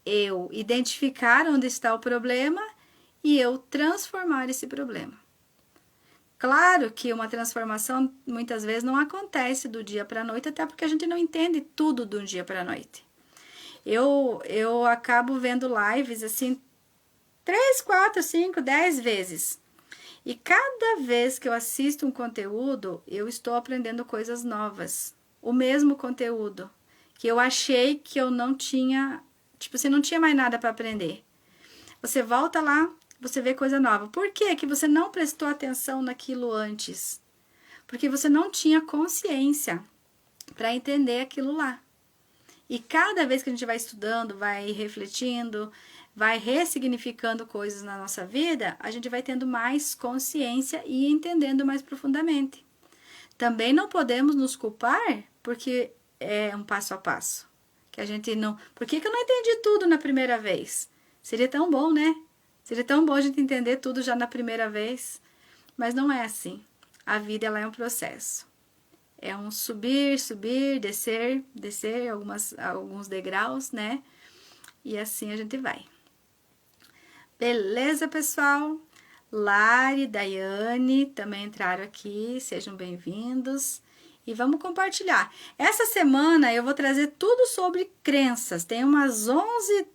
eu identificar onde está o problema e eu transformar esse problema. Claro que uma transformação muitas vezes não acontece do dia para a noite, até porque a gente não entende tudo do dia para a noite. Eu acabo vendo lives assim 3, 4, 5, 10 vezes. E cada vez que eu assisto um conteúdo, eu estou aprendendo coisas novas. O mesmo conteúdo que eu achei que eu não tinha, você não tinha mais nada para aprender. Você volta lá, você vê coisa nova. Por quê? Que você não prestou atenção naquilo antes? Porque você não tinha consciência para entender aquilo lá. E cada vez que a gente vai estudando, vai refletindo, vai ressignificando coisas na nossa vida, a gente vai tendo mais consciência e entendendo mais profundamente. Também não podemos nos culpar porque é um passo a passo. Que a gente não... Por que eu não entendi tudo na primeira vez? Seria tão bom, né? Seria tão bom a gente entender tudo já na primeira vez. Mas não é assim. A vida ela é um processo. É um subir, subir, descer, descer alguns degraus, né? E assim a gente vai. Beleza, pessoal? Lari, Daiane também entraram aqui. Sejam bem-vindos. E vamos compartilhar. Essa semana eu vou trazer tudo sobre crenças. Tem umas 11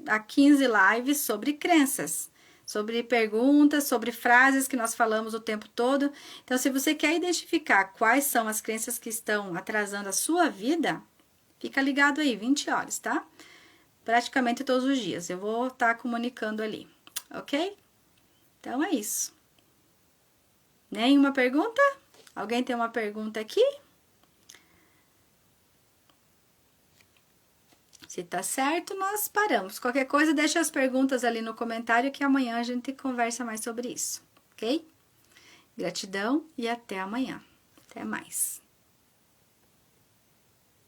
a 15 lives sobre crenças. Sobre perguntas, sobre frases que nós falamos o tempo todo. Então, se você quer identificar quais são as crenças que estão atrasando a sua vida, Fica ligado aí, 20 horas, tá? Praticamente todos os dias. Eu vou estar comunicando ali, ok? Então, é isso. Nenhuma pergunta? Alguém tem uma pergunta aqui? Se tá certo, nós paramos. Qualquer coisa, deixa as perguntas ali no comentário que amanhã a gente conversa mais sobre isso, ok? Gratidão e até amanhã. Até mais.